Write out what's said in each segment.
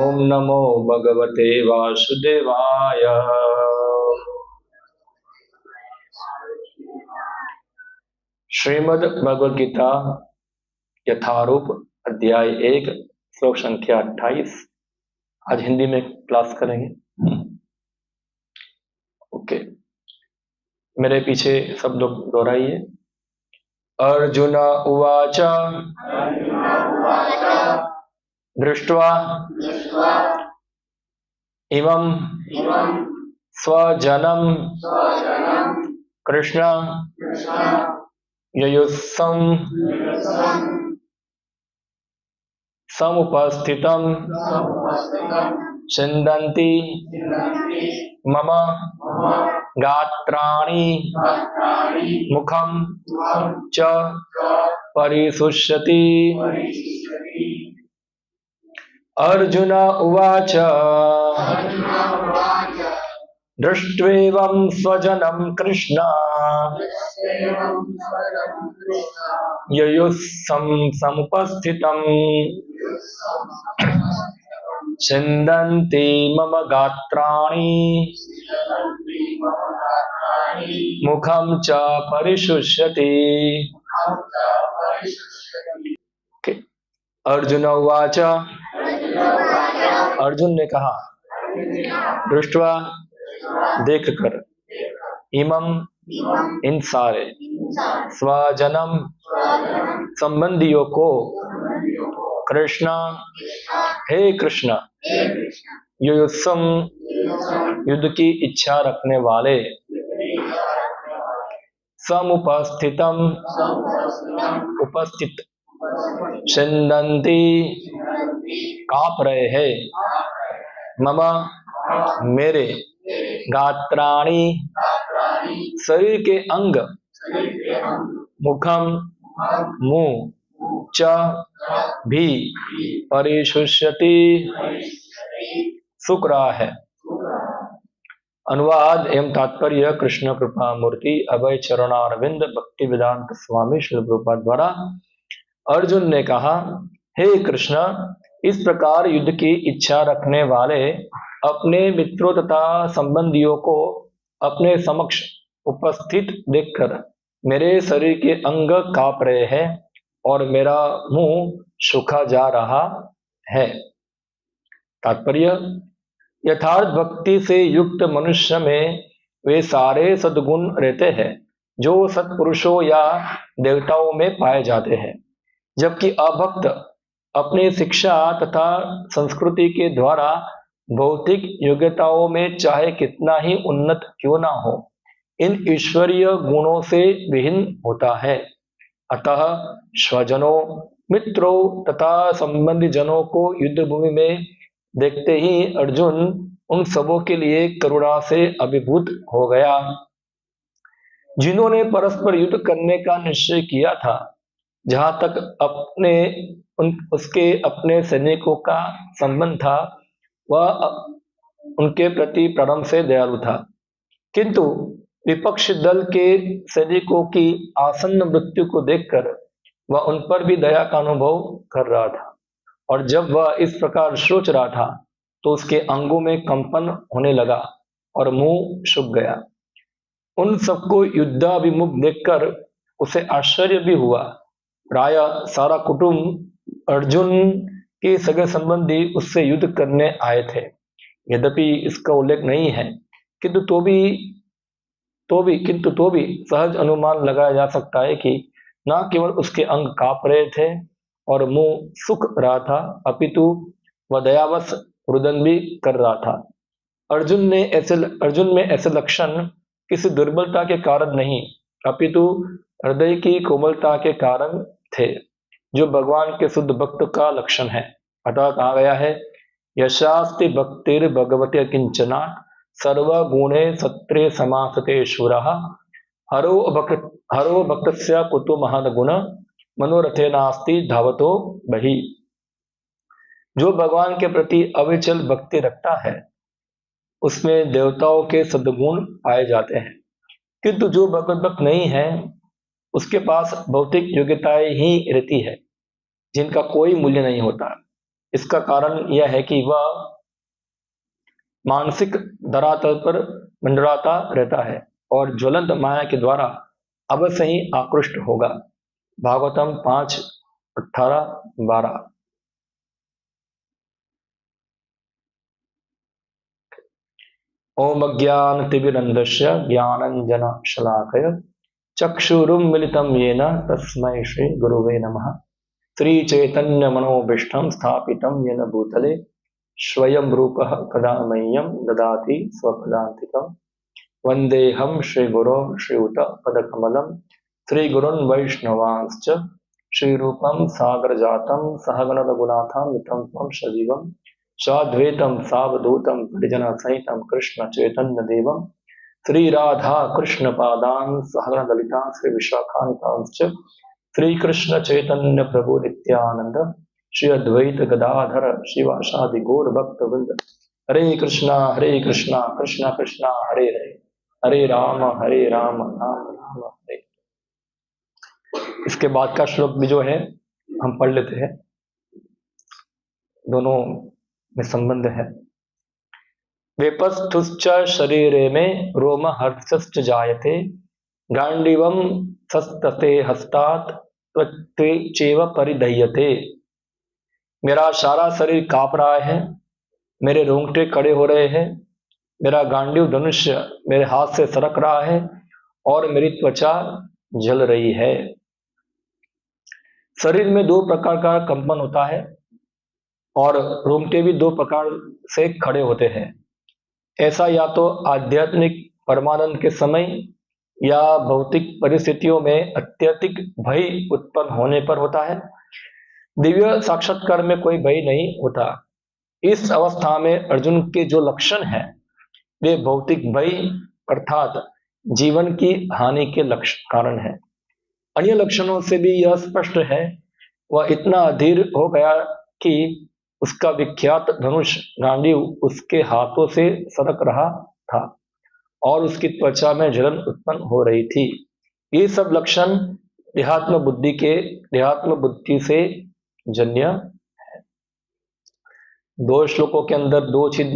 ओम नमो भगवते वासुदेवाय। श्रीमद् भगवद गीता यथारूप अध्याय 1 श्लोक संख्या 28 आज हिंदी में क्लास करेंगे। ओके, मेरे पीछे सब लोग दोहराइए। अर्जुन उवाच दृष्ट्वा इमं स्वजनं कृष्ण युयुत्सं समुपस्थितं छिन्दन्ति मम गात्राणि मुखं च परिशुष्यति। अर्जुन उवाच दृष्ट्वेवं स्वजनं कृष्ण युयुत्सं समुपस्थितं छिन्दन्ति मम गात्राणि मुखं च परिशुष्यति। अर्जुन उवाच अर्जुन ने कहा दृष्ट्वा देखकर इमं इन सारे स्वजनम संबंधियों को कृष्ण हे कृष्ण युयुत्सम युद्ध की इच्छा रखने वाले समुपस्थितम उपस्थित छिन्दन्ति कांप रहे हैं मम मेरे गात्राणि शरीर के अंग मुखम मुंह च भी परिशुष्यति सूख रहा है। अनुवाद एवं तात्पर्य कृष्ण कृपा मूर्ति अभय चरणारविंद भक्ति वेदांत स्वामी श्री प्रभुपाद द्वारा। अर्जुन ने कहा हे कृष्ण, इस प्रकार युद्ध की इच्छा रखने वाले अपने मित्रों तथा संबंधियों को अपने समक्ष उपस्थित देखकर मेरे शरीर के अंग कांप रहे हैं और मेरा मुंह सूखा जा रहा है। तात्पर्य यथार्थ भक्ति से युक्त मनुष्य में वे सारे सद्गुण रहते हैं जो सत्पुरुषों या देवताओं में पाए जाते हैं, जबकि अभक्त अपनी शिक्षा तथा संस्कृति के द्वारा भौतिक योग्यताओं में चाहे कितना ही उन्नत क्यों ना हो, इन ईश्वरीय गुणों से विहीन होता है। अतः स्वजनों, मित्रों तथा संबंधी जनों को युद्ध भूमि में देखते ही अर्जुन उन सबों के लिए करुणा से अभिभूत हो गया, जिन्होंने परस्पर युद्ध करने का निश्चय किया था। जहां तक उसके अपने सैनिकों का संबंध था, वह उनके प्रति प्रारंभ से दयालु था, किंतु विपक्ष दल के सैनिकों की आसन्न मृत्यु को देखकर वह उन पर भी दया का अनुभव कर रहा था, और जब वह इस प्रकार सोच रहा था तो उसके अंगों में कंपन होने लगा और मुंह सूख गया। उन सबको युद्धाभिमुख देखकर उसे आश्चर्य भी हुआ। प्राय सारा कुटुंब अर्जुन के सगे संबंधी उससे युद्ध करने आए थे। यद्यपि इसका उल्लेख नहीं है, किंतु तो भी सहज अनुमान लगाया जा सकता है कि न केवल उसके अंग कांप रहे थे और मुंह सूख रहा था, अपितु वह दयावश रुदन भी कर रहा था। अर्जुन में ऐसे लक्षण किसी दुर्बलता के कारण नहीं, अपितु हृदय की कोमलता के कारण थे, जो भगवान के शुद्ध भक्त का लक्षण है। अतः कहा गया है यशास्ति भक्तिर भगवते किंचना सर्वगुणे सत्रे समासते शूरः हरो भक्तस्य कुतो महान गुण मनोरथे नास्ति धावतो बहि। जो भगवान के प्रति अविचल भक्ति रखता है उसमें देवताओं के सद्गुण पाए जाते हैं, किंतु जो भगवत भक्त नहीं है उसके पास भौतिक योग्यताएं ही रहती है जिनका कोई मूल्य नहीं होता। इसका कारण यह है कि वह मानसिक धरातल पर मंडराता रहता है और ज्वलंत माया के द्वारा अवश्य ही आकृष्ट होगा। भागवतम 5:18-12। ओम अज्ञानतिमिरन्धस्य ज्ञानाञ्जनशलाकया चक्षुरुन्मिलितं येन तस्मै श्री गुरुवे नमः। श्रीचैतन्यमनोभीष्टं स्थापितं येन भूतले स्वयं रूपः कदा मह्यं ददाति स्वपदान्तिकम्। वन्देऽहं श्रीगुरो श्रीयुतपदकमलं श्रीगुरुन् वैष्णवांश्च श्रीरूपं सागरजातं सहगण रघुनाथान्वितं तं सजीवं साद्वैतं सावधूतं परिजनसहितं कृष्णचैतन्यदेवं श्रीराधा कृष्णपादान् सहगण ललिता श्रीविशाखान्वितांश्च श्रीकृष्ण चैतन्य प्रभु नित्यानंद श्री अद्वैत गदाधर शिवासादि गौर भक्त वृंद। हरे कृष्णा कृष्णा कृष्णा हरे हरे, हरे राम राम राम हरे। इसके बाद का श्लोक भी जो है हम पढ़ लेते हैं, दोनों में संबंध है। वेपस्थुश्च शरीरे में रोम हर्षश्च जायते गांडीवम सस्तते हस्तात् त्वच्चैव परिदह्यते। मेरा सारा शरीर कांप रहा है, मेरे रोंगटे खड़े हो रहे हैं, मेरा गांडीव धनुष्य मेरे हाथ से सरक रहा है और मेरी त्वचा जल रही है। शरीर में दो प्रकार का कंपन होता है और रोंगटे भी दो प्रकार से खड़े होते हैं। ऐसा या तो आध्यात्मिक परमानंद के समय या भौतिक परिस्थितियों में अत्यधिक भय उत्पन्न होने पर होता है। दिव्य साक्षात्कार में कोई भय नहीं होता। इस अवस्था में अर्जुन के जो लक्षण हैं वे भौतिक भय अर्थात जीवन की हानि के लक्षण कारण है। अन्य लक्षणों से भी यह स्पष्ट है, वह इतना अधीर हो गया कि उसका विख्यात धनुष गांडीव उसके हाथों से सरक रहा था और उसकी त्वचा में जलन उत्पन्न हो रही थी। ये सब लक्षण देहात्म बुद्धि से जन्य है। दो श्लोकों के अंदर दो चीज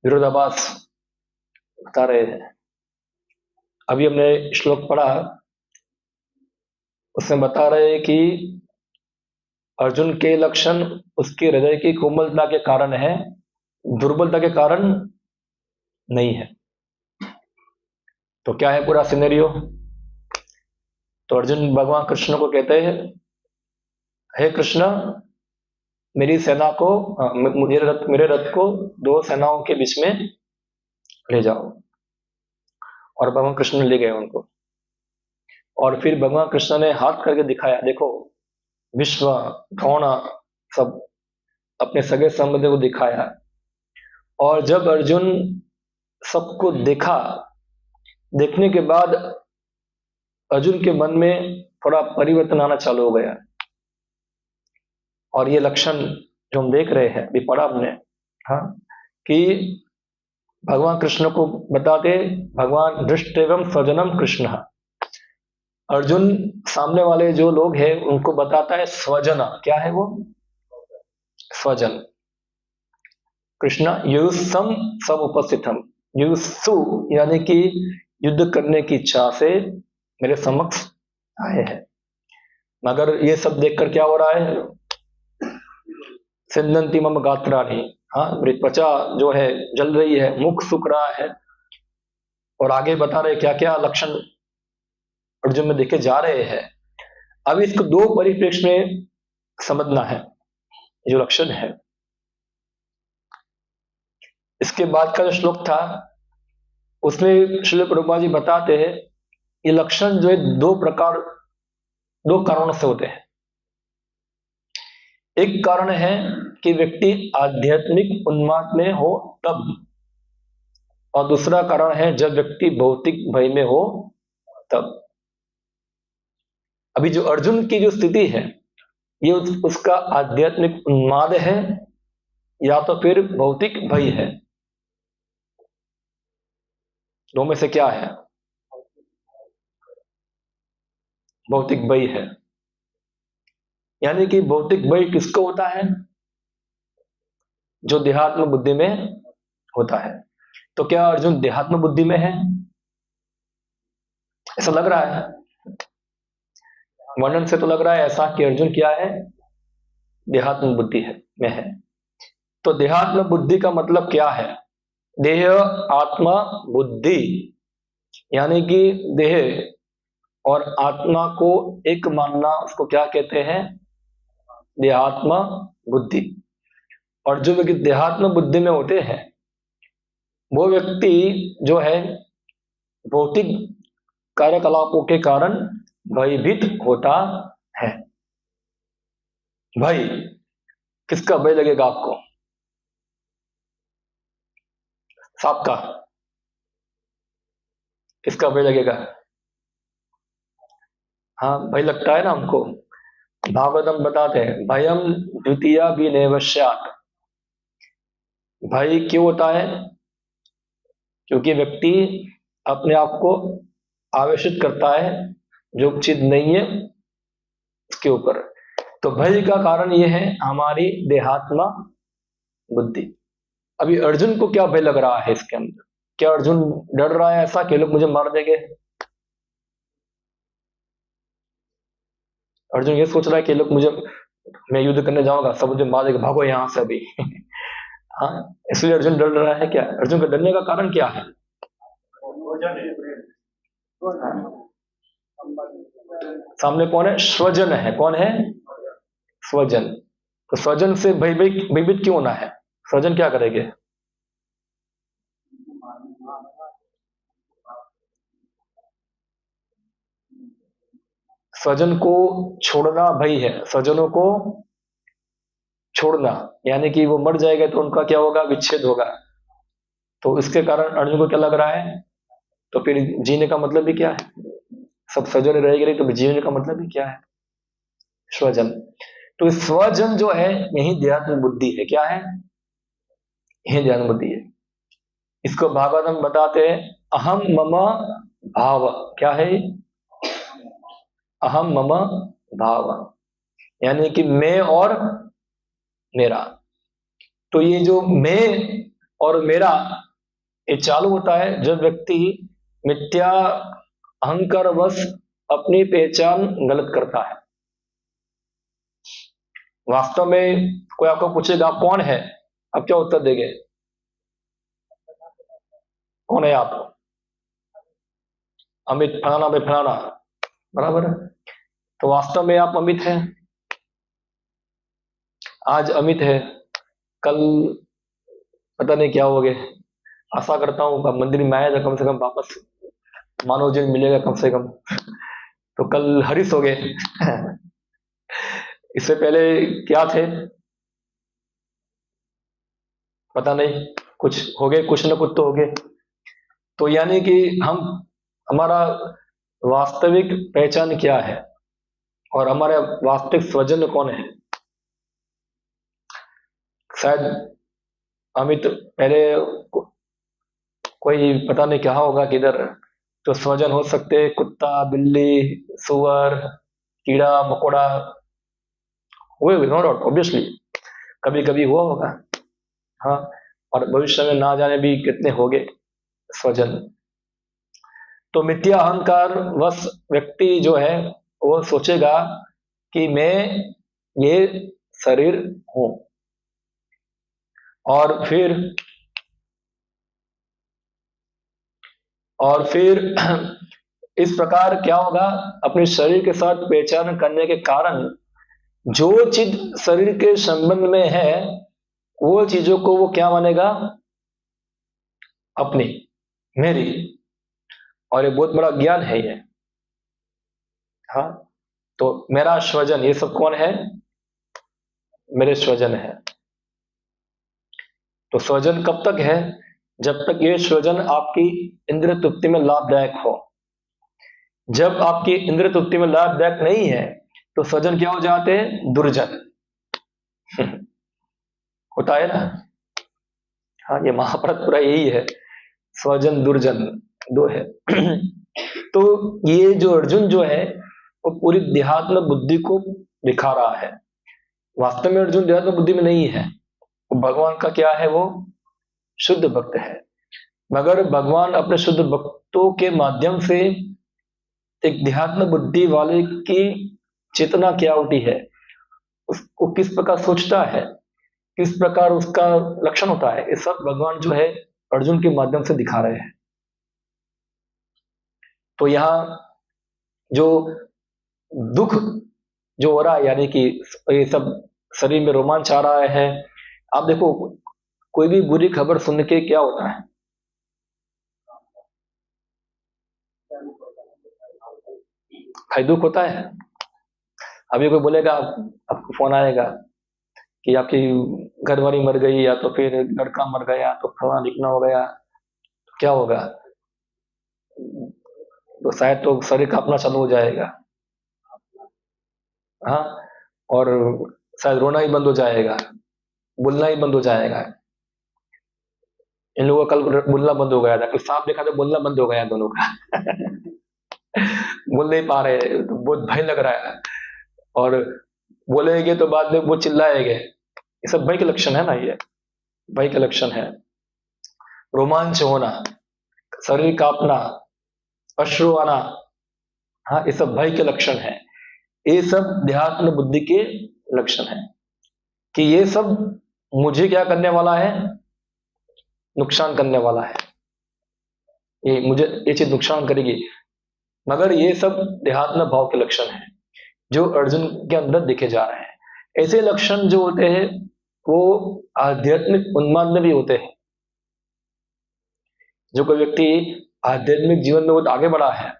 विरोधाभास बता रहे हैं। अभी हमने श्लोक पढ़ा, उसमें बता रहे हैं कि अर्जुन के लक्षण उसके हृदय की कोमलता के कारण है, दुर्बलता के कारण नहीं है। तो क्या है पूरा सिनेरियो? तो अर्जुन भगवान कृष्ण को कहते हैं, हे कृष्ण, मेरी सेना को मेरे रथ को दो सेनाओं के बीच में ले जाओ। और भगवान कृष्ण ले गए उनको। और फिर भगवान कृष्ण ने हाथ करके दिखाया, देखो विश्व द्रोण सब अपने सगे संबंधी को दिखाया। और जब अर्जुन सबको देखा, देखने के बाद अर्जुन के मन में थोड़ा परिवर्तन आना चालू हो गया। और ये लक्षण जो हम देख रहे हैं, भी पढ़ा हमने, हाँ, कि भगवान कृष्ण को बताते, भगवान दृष्ट एवं स्वजनम कृष्ण। अर्जुन सामने वाले जो लोग हैं उनको बताता है स्वजन। क्या है वो? स्वजन। कृष्ण युयुत्सम सब उपस्थितम, युयुत्सु यानी कि युद्ध करने की इच्छा से मेरे समक्ष आए हैं। मगर ये सब देखकर क्या हो रहा है? सिंदंती मम गात्राणि, हाँ, मेरी त्वचा जो है जल रही है, मुख सूख रहा है। और आगे बता रहे क्या क्या लक्षण अर्जुन में देखे जा रहे हैं। अब इसको दो परिप्रेक्ष्य में समझना है जो लक्षण है। इसके बाद का जो श्लोक था उसमें श्रील प्रभुपाद जी बताते हैं ये लक्षण जो है दो कारणों से होते हैं। एक कारण है कि व्यक्ति आध्यात्मिक उन्माद में हो तब, और दूसरा कारण है जब व्यक्ति भौतिक भय में हो तब। अभी जो अर्जुन की जो स्थिति है ये उसका आध्यात्मिक उन्माद है या तो फिर भौतिक भय है। दो में से क्या है? भौतिक भय है। यानी कि भौतिक भय किसको होता है? जो देहात्म बुद्धि में होता है। तो क्या अर्जुन देहात्म बुद्धि में है? ऐसा लग रहा है, वर्णन से तो लग रहा है ऐसा कि अर्जुन क्या है, देहात्म बुद्धि है में है। तो देहात्म बुद्धि का मतलब क्या है? देह आत्मा बुद्धि, यानी कि देह और आत्मा को एक मानना, उसको क्या कहते हैं? देहात्म बुद्धि। और जो व्यक्ति देहात्म बुद्धि में होते हैं वो व्यक्ति जो है भौतिक कार्यकलापों के कारण भयभीत होता है। भय, किसका भय लगेगा आपको? सांप का? किसका भय लगेगा? हाँ, भय लगता है ना हमको। भागवतम बताते हैं भयम द्वितीया भी नैवश्यात्। भय क्यों होता है? क्योंकि व्यक्ति अपने आप को आवेशित करता है जो चीज नहीं है उसके ऊपर। तो भय का कारण यह है हमारी देहात्मा बुद्धि। अभी अर्जुन को क्या भय लग रहा है इसके अंदर? क्या अर्जुन डर रहा है ऐसा कि लोग मुझे मार देंगे? अर्जुन ये सोच रहा है कि लोग मुझे, मैं युद्ध करने जाऊंगा सब मुझे मार देंगे, भागो यहां से अभी। हाँ, इसलिए अर्जुन डर रहा है क्या? अर्जुन का डरने का कारण क्या है? सामने कौन है? स्वजन है। कौन है? स्वजन। तो स्वजन से भयभीत क्यों होना है? स्वजन क्या करेंगे? स्वजन को छोड़ना भय है, स्वजनों को छोड़ना, यानी कि वो मर जाएगा तो उनका क्या होगा? विच्छेद होगा। तो इसके कारण अर्जुन को क्या लग रहा है? तो फिर जीने का मतलब भी क्या है? सब स्वजन रहेगी नहीं तो जीने का मतलब भी क्या है? स्वजन। तो स्वजन जो है यही ध्यान बुद्धि है। क्या है? यही ध्यान बुद्धि है। इसको भागवतम बताते हैं अहम मम भाव। क्या है? अहम मम भाव, यानी कि मैं और मेरा। तो ये जो मैं और मेरा ये चालू होता है जब व्यक्ति मिथ्या अहंकार वश अपनी पहचान गलत करता है। वास्तव में कोई आपको पूछेगा आप कौन है, आप क्या उत्तर देंगे? कौन है आप? अमित फलाना भाई फलाना, बराबर है। तो वास्तव में आप अमित हैं। आज अमित है, कल पता नहीं क्या हो गए। आशा करता हूँ अब मंदिर में आया था कम से कम वापस मानव जीवन मिलेगा कम से कम। तो कल हरीश हो गए। इससे पहले क्या थे पता नहीं, कुछ हो गए, कुछ न कुछ तो हो गए। तो यानी कि हम, हमारा वास्तविक पहचान क्या है और हमारे वास्तविक स्वजन कौन है? शायद अमित पहले कोई पता नहीं क्या होगा किधर, तो स्वजन हो सकते हैं कुत्ता, बिल्ली, सुअर, कीड़ा मकोड़ा, हुए नो डाउट ऑब्वियसली कभी कभी हुआ होगा। हाँ, और भविष्य में ना जाने भी कितने होंगे स्वजन। तो मिथ्या अहंकार वश व्यक्ति जो है वो सोचेगा कि मैं ये शरीर हूं, और फिर इस प्रकार क्या होगा? अपने शरीर के साथ पहचान करने के कारण जो चीज शरीर के संबंध में है वो चीजों को वो क्या मानेगा? अपनी, मेरी। और ये बहुत बड़ा ज्ञान है ये। हाँ, तो मेरा स्वजन, ये सब कौन है? मेरे स्वजन है। तो स्वजन कब तक है? जब तक ये स्वजन आपकी इंद्र तृप्ति में लाभदायक हो। जब आपकी इंद्र तृप्ति में लाभदायक नहीं है तो स्वजन क्या हो जाते हैं? दुर्जन। होता है ना। हाँ, ये महाभारत पूरा यही है, स्वजन दुर्जन दो है। तो ये जो अर्जुन जो है वो पूरी देहात्म बुद्धि को दिखा रहा है। वास्तव में अर्जुन देहात्म बुद्धि में नहीं है, वो भगवान का क्या है, वो शुद्ध भक्त है। मगर भगवान अपने शुद्ध भक्तों के माध्यम से एक देहात्म बुद्धि वाले की चेतना क्या होती है, उसको किस प्रकार सोचता है, किस प्रकार उसका लक्षण होता है, ये सब भगवान जो है अर्जुन के माध्यम से दिखा रहे हैं। तो यहाँ जो दुख जो हो रहा है, यानी कि ये सब शरीर में रोमांच आ रहा है। आप देखो, कोई भी बुरी खबर सुन के क्या होता है, भाई दुख होता है। अभी कोई बोलेगा, आपको फोन आएगा कि आपकी घरवाली मर गई, या तो फिर लड़का मर गया, तो फलाना लिखना हो गया, तो क्या होगा, तो शायद तो शरीर कांपना चालू हो जाएगा। हाँ, और शायद रोना ही बंद हो जाएगा, बोलना ही बंद हो जाएगा। इन लोगों का कल बोलना बंद हो गया था, कल सांप देखा तो बोलना बंद हो गया दोनों का। बोल नहीं पा रहे, तो बहुत भय लग रहा है, और बोलेंगे तो बाद में वो चिल्लाएंगे। ये सब भय के लक्षण है ना, ये भय के लक्षण है। रोमांच होना, शरीर कांपना, अश्रु आना, हाँ, ये सब भय के लक्षण है। ये सब देहात्म बुद्धि के लक्षण है कि ये सब मुझे क्या करने वाला है, नुकसान करने वाला है, ये मुझे ये चीज नुकसान करेगी। मगर ये सब देहात्म भाव के लक्षण है जो अर्जुन के अंदर दिखे जा रहे हैं। ऐसे लक्षण जो होते हैं वो आध्यात्मिक उन्माद में भी होते हैं। जो कोई व्यक्ति आध्यात्मिक जीवन में बहुत आगे बढ़ा है,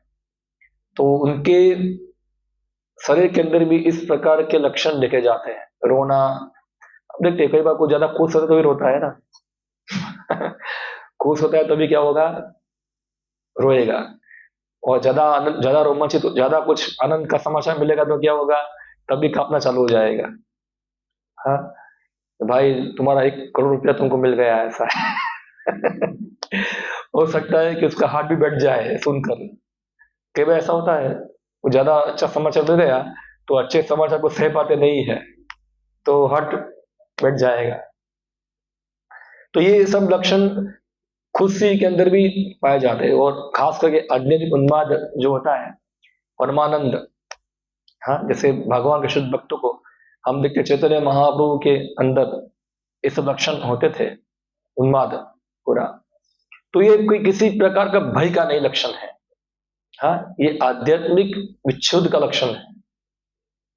तो उनके शरीर के अंदर भी इस प्रकार के लक्षण देखे जाते हैं। रोना, अब देखते हैं कई बार कुछ ज्यादा खुश होता है तो भी रोता है ना। खुश होता है तो भी क्या होगा, रोएगा। और ज्यादा रोमांचित, ज्यादा कुछ आनंद का समाचार मिलेगा तो क्या होगा, तभी कांपना चालू हो जाएगा। हाँ, भाई तुम्हारा 1 करोड़ रुपया तुमको मिल गया, ऐसा है। हो सकता है कि उसका हार्ट भी बैठ जाए सुनकर। कई बार ऐसा होता है, वो ज्यादा अच्छा समाचार मिल गया तो अच्छे समाचार को सह पाते नहीं है, तो हार्ट बैठ जाएगा। तो ये सब लक्षण खुशी के अंदर भी पाए जाते हैं, और खास करके आध्यात्मिक उन्माद जो होता है, परमानंद, हाँ, जैसे भगवान के शुद्ध भक्तों को हम देखते चैतन्य महाप्रभु के अंदर ये सब लक्षण होते थे, उन्माद पूरा। तो ये कोई किसी प्रकार का भय का नहीं लक्षण है, हाँ, ये आध्यात्मिक विच्छुद्ध का लक्षण है।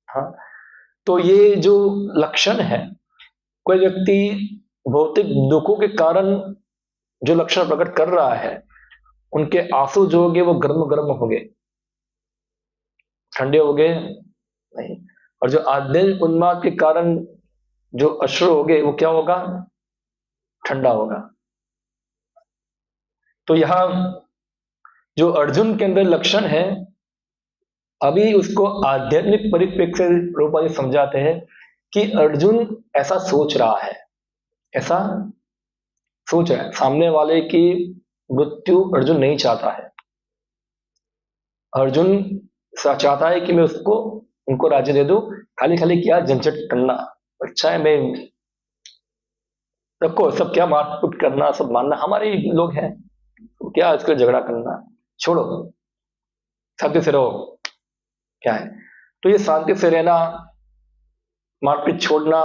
हाँ, तो ये जो लक्षण है, कोई व्यक्ति भौतिक दुखों के कारण जो लक्षण प्रकट कर रहा है, उनके आंसू जो होंगे वो गर्म गर्म होंगे, ठंडे होंगे नहीं। और जो आध्यात्मिक उन्माद के कारण जो अश्रु होंगे वो क्या होगा, ठंडा होगा। तो यहां जो अर्जुन के अंदर लक्षण है, अभी उसको आध्यात्मिक परिप्रेक्ष्य से रूपा जी समझाते हैं कि अर्जुन ऐसा सोच रहा है, ऐसा सोच रहा है। सामने वाले की मृत्यु अर्जुन नहीं चाहता है। अर्जुन चाहता है कि मैं उसको उनको राज्य दे दूं, खाली खाली क्या झंझट करना, अच्छा है मैं रखो, सब क्या मारपीट करना, सब मानना, हमारे ही लोग हैं, तो क्या इसको झगड़ा करना, छोड़ो, शांति से रहो, क्या है। तो ये शांति से रहना, मारपीट छोड़ना,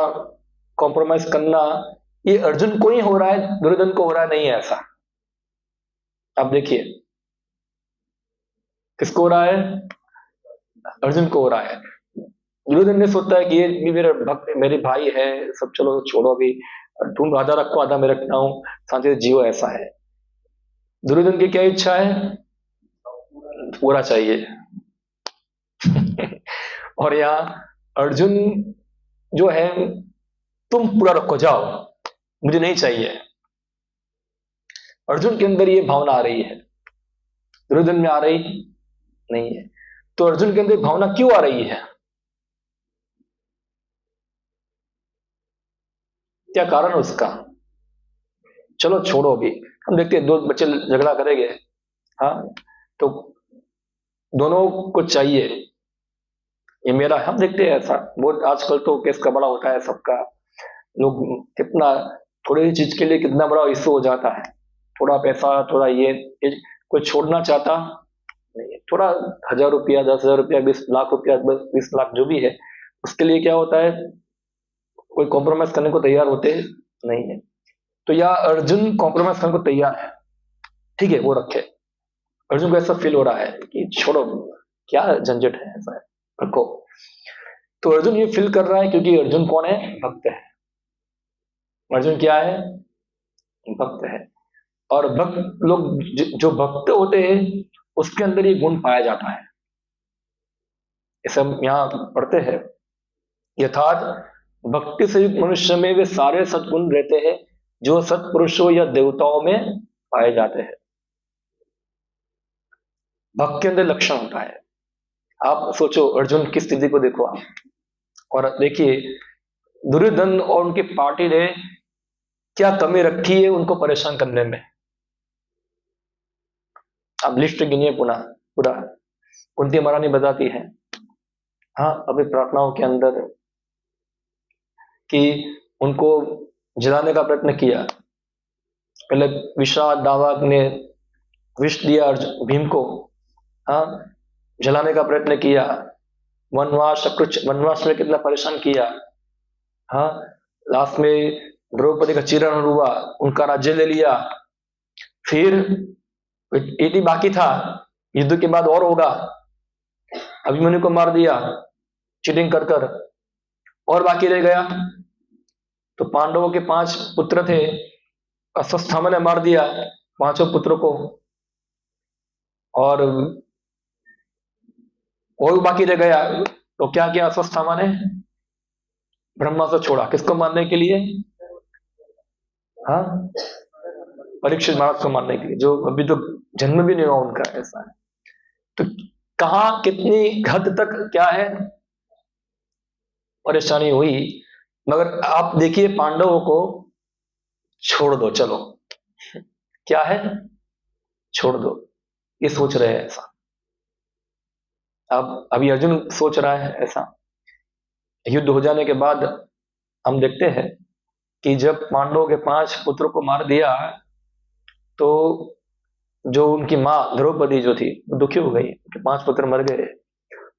कॉम्प्रोमाइज करना, ये अर्जुन को ही हो रहा है, दुर्योधन को हो रहा है नहीं है ऐसा। अब देखिए किसको हो रहा है, अर्जुन को हो रहा है। दुर्योधन ने सोचता है कि ये मेरा भक्त, मेरे भाई है, सब चलो छोड़ो, अभी तुम आधा रखो आधा मैं रखता हूँ, शांति से जियो, ऐसा है। दुर्योधन की क्या इच्छा है, पूरा चाहिए। और यहाँ अर्जुन जो है, तुम पूरा रखो जाओ, मुझे नहीं चाहिए। अर्जुन के अंदर ये भावना आ रही है, दुर्योधन में आ रही नहीं है। तो अर्जुन के अंदर भावना क्यों आ रही है, क्या कारण है उसका, चलो छोड़ो, अभी हम देखते हैं दो बच्चे झगड़ा करेंगे, हाँ, तो दोनों को चाहिए ये मेरा, हम देखते हैं ऐसा बहुत आजकल तो केस का बड़ा होता है सबका, लोग कितना थोड़ी चीज के लिए कितना बड़ा इशू हो जाता है, थोड़ा पैसा थोड़ा ये कोई छोड़ना चाहता नहीं है, थोड़ा 1,000 रुपया 10,000 रुपया 20 लाख रुपया 20 लाख जो भी है, उसके लिए क्या होता है कोई कॉम्प्रोमाइज करने को तैयार होते नहीं है। तो या अर्जुन कॉम्प्रोमाइज करने को तैयार है, ठीक है वो रखे, अर्जुन को ऐसा फील हो रहा है कि छोड़ो क्या झंझट है, ऐसा है रखो। तो अर्जुन ये फील कर रहा है क्योंकि अर्जुन कौन है, भक्त है। अर्जुन क्या है, भक्त है। और भक्त लोग जो भक्त होते हैं उसके अंदर ये गुण पाया जाता है, ऐसा हम यहाँ पढ़ते हैं। यथार्थ भक्ति से युक्त मनुष्य में वे सारे सद्गुण रहते हैं जो सत्पुरुषों या देवताओं में पाए जाते हैं। भक्त के अंदर लक्षण होता है। आप सोचो अर्जुन की स्थिति को देखो आप, और देखिए दुर्योधन और उनकी पार्टी ने क्या कमी रखी है उनको परेशान करने में। आप लिस्ट गिनिए पुनः पूरा, कुंती महारानी बताती है, हाँ अभी प्रार्थनाओं के अंदर, कि उनको जलाने का प्रयत्न किया। पहले विषाद दावाग ने विष दिया अर्जुन भीम को, हाँ जलाने का प्रयत्न किया। वनवास में कितना परेशान किया, हाँ लास्ट में द्रौपदी का चिरण हुआ, उनका राज्य ले लिया। फिर यदि बाकी था युद्ध के बाद और होगा, अभिमन्यु को मार दिया चीटिंग कर कर, और बाकी रह गया तो पांडवों के 5 पुत्र थे, अश्वत्थामा ने मार दिया 5 पुत्रों को, और बाकी रह गया तो क्या किया अश्वत्थामा ने, ब्रह्मास्त्र छोड़ा किसको मारने के लिए, हाँ परीक्षित महाराज को मारने के लिए, जो अभी तो जन्म भी नहीं हुआ उनका, ऐसा है। तो कहा कितनी हद तक क्या है परेशानी हुई, मगर आप देखिए पांडवों को छोड़ दो चलो, क्या है छोड़ दो, ये सोच रहे हैं ऐसा। अब अभी अर्जुन सोच रहा है ऐसा। युद्ध हो जाने के बाद हम देखते हैं कि जब पांडवों के 5 पुत्रों को मार दिया तो जो उनकी माँ द्रौपदी जो थी वो दुखी हो गई, उनके 5 पुत्र मर गए।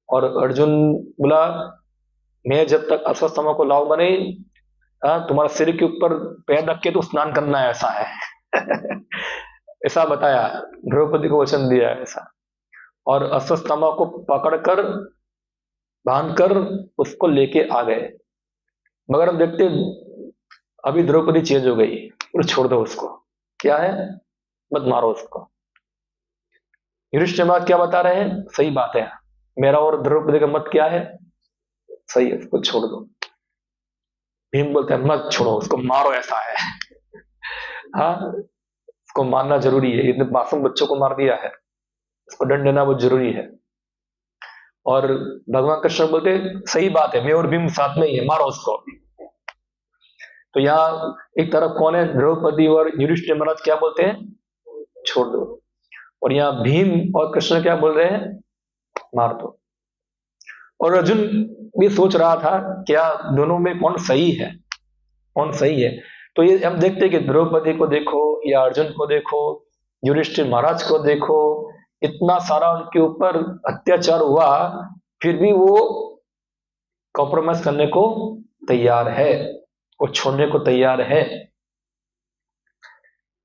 और अर्जुन बोला मैं जब तक अश्वत्थामा को लाऊंगा नहीं, तुम्हारा सिर के ऊपर पैर रख के तो स्नान करना है, ऐसा है ऐसा बताया, द्रौपदी को वचन दिया ऐसा। और अश्वत्थामा को पकड़कर बांधकर उसको लेके आ गए। मगर हम देखते अभी द्रौपदी चेंज हो गई, और छोड़ दो उसको, क्या है मत मारो उसको। युधिष्ठिर महाराज क्या बता रहे हैं, सही बात है, मेरा और द्रौपदी का मत क्या है, सही है, उसको छोड़ दो। भीम बोलते हैं मत छोड़ो उसको, मारो, ऐसा है हाँ उसको मारना जरूरी है, इतने मासूम बच्चों को मार दिया है, उसको दंड देना बहुत जरूरी है। और भगवान कृष्ण बोलते सही बात है, मैं और भीम साथ में ही है, मारो उसको। तो यहाँ एक तरफ कौन है, द्रौपदी और युधिष्ठिर महाराज क्या बोलते हैं, छोड़ दो। और यहाँ भीम और कृष्ण क्या बोल रहे हैं, मार दो। और अर्जुन भी सोच रहा था क्या दोनों में कौन सही है, कौन सही है। तो ये हम देखते हैं कि द्रौपदी को देखो या अर्जुन को देखो, युधिष्ठिर महाराज को देखो, इतना सारा उनके ऊपर अत्याचार हुआ, फिर भी वो कॉम्प्रोमाइज करने को तैयार है, वो छोड़ने को तैयार है।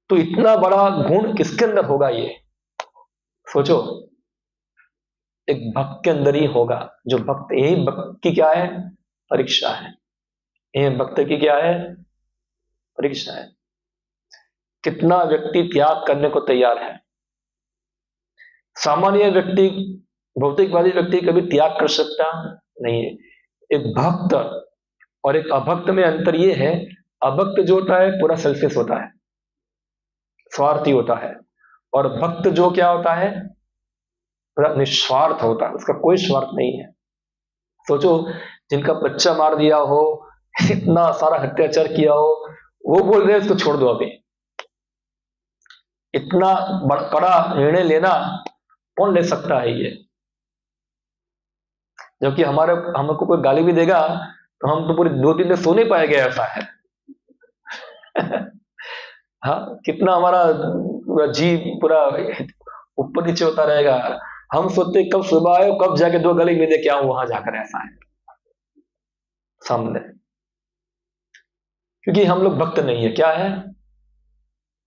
तो इतना बड़ा गुण किसके अंदर होगा, ये सोचो, एक भक्त के अंदर ही होगा। जो भक्त, यही भक्त की क्या है, परीक्षा है, ये भक्त की क्या है, परीक्षा है। कितना व्यक्ति त्याग करने को तैयार है। सामान्य व्यक्ति, भौतिकवादी व्यक्ति कभी त्याग कर सकता नहीं है। एक भक्त और एक अभक्त में अंतर ये है, अभक्त जो होता है पूरा सेल्फिश होता है, स्वार्थी होता है, और भक्त जो क्या होता है, पूरा निस्वार्थ होता है, उसका कोई स्वार्थ नहीं है। सोचो जिनका बच्चा मार दिया हो, इतना सारा अत्याचार किया हो, वो बोल रहे हैं इसको छोड़ दो अभी। इतना बड़ा निर्णय लेना कौन ले सकता है ये। जबकि हमारे हमको कोई गाली भी देगा तो हम तो पूरे 2-3 दिन सो नहीं पाएंगे, ऐसा है। हाँ, कितना हमारा पूरा जी पूरा ऊपर नीचे होता रहेगा। हम सोचते कब सुबह आए, कब जाके 2 गली में दे के आऊं वहां जाकर, ऐसा है सामने। क्योंकि हम लोग भक्त नहीं है, क्या है,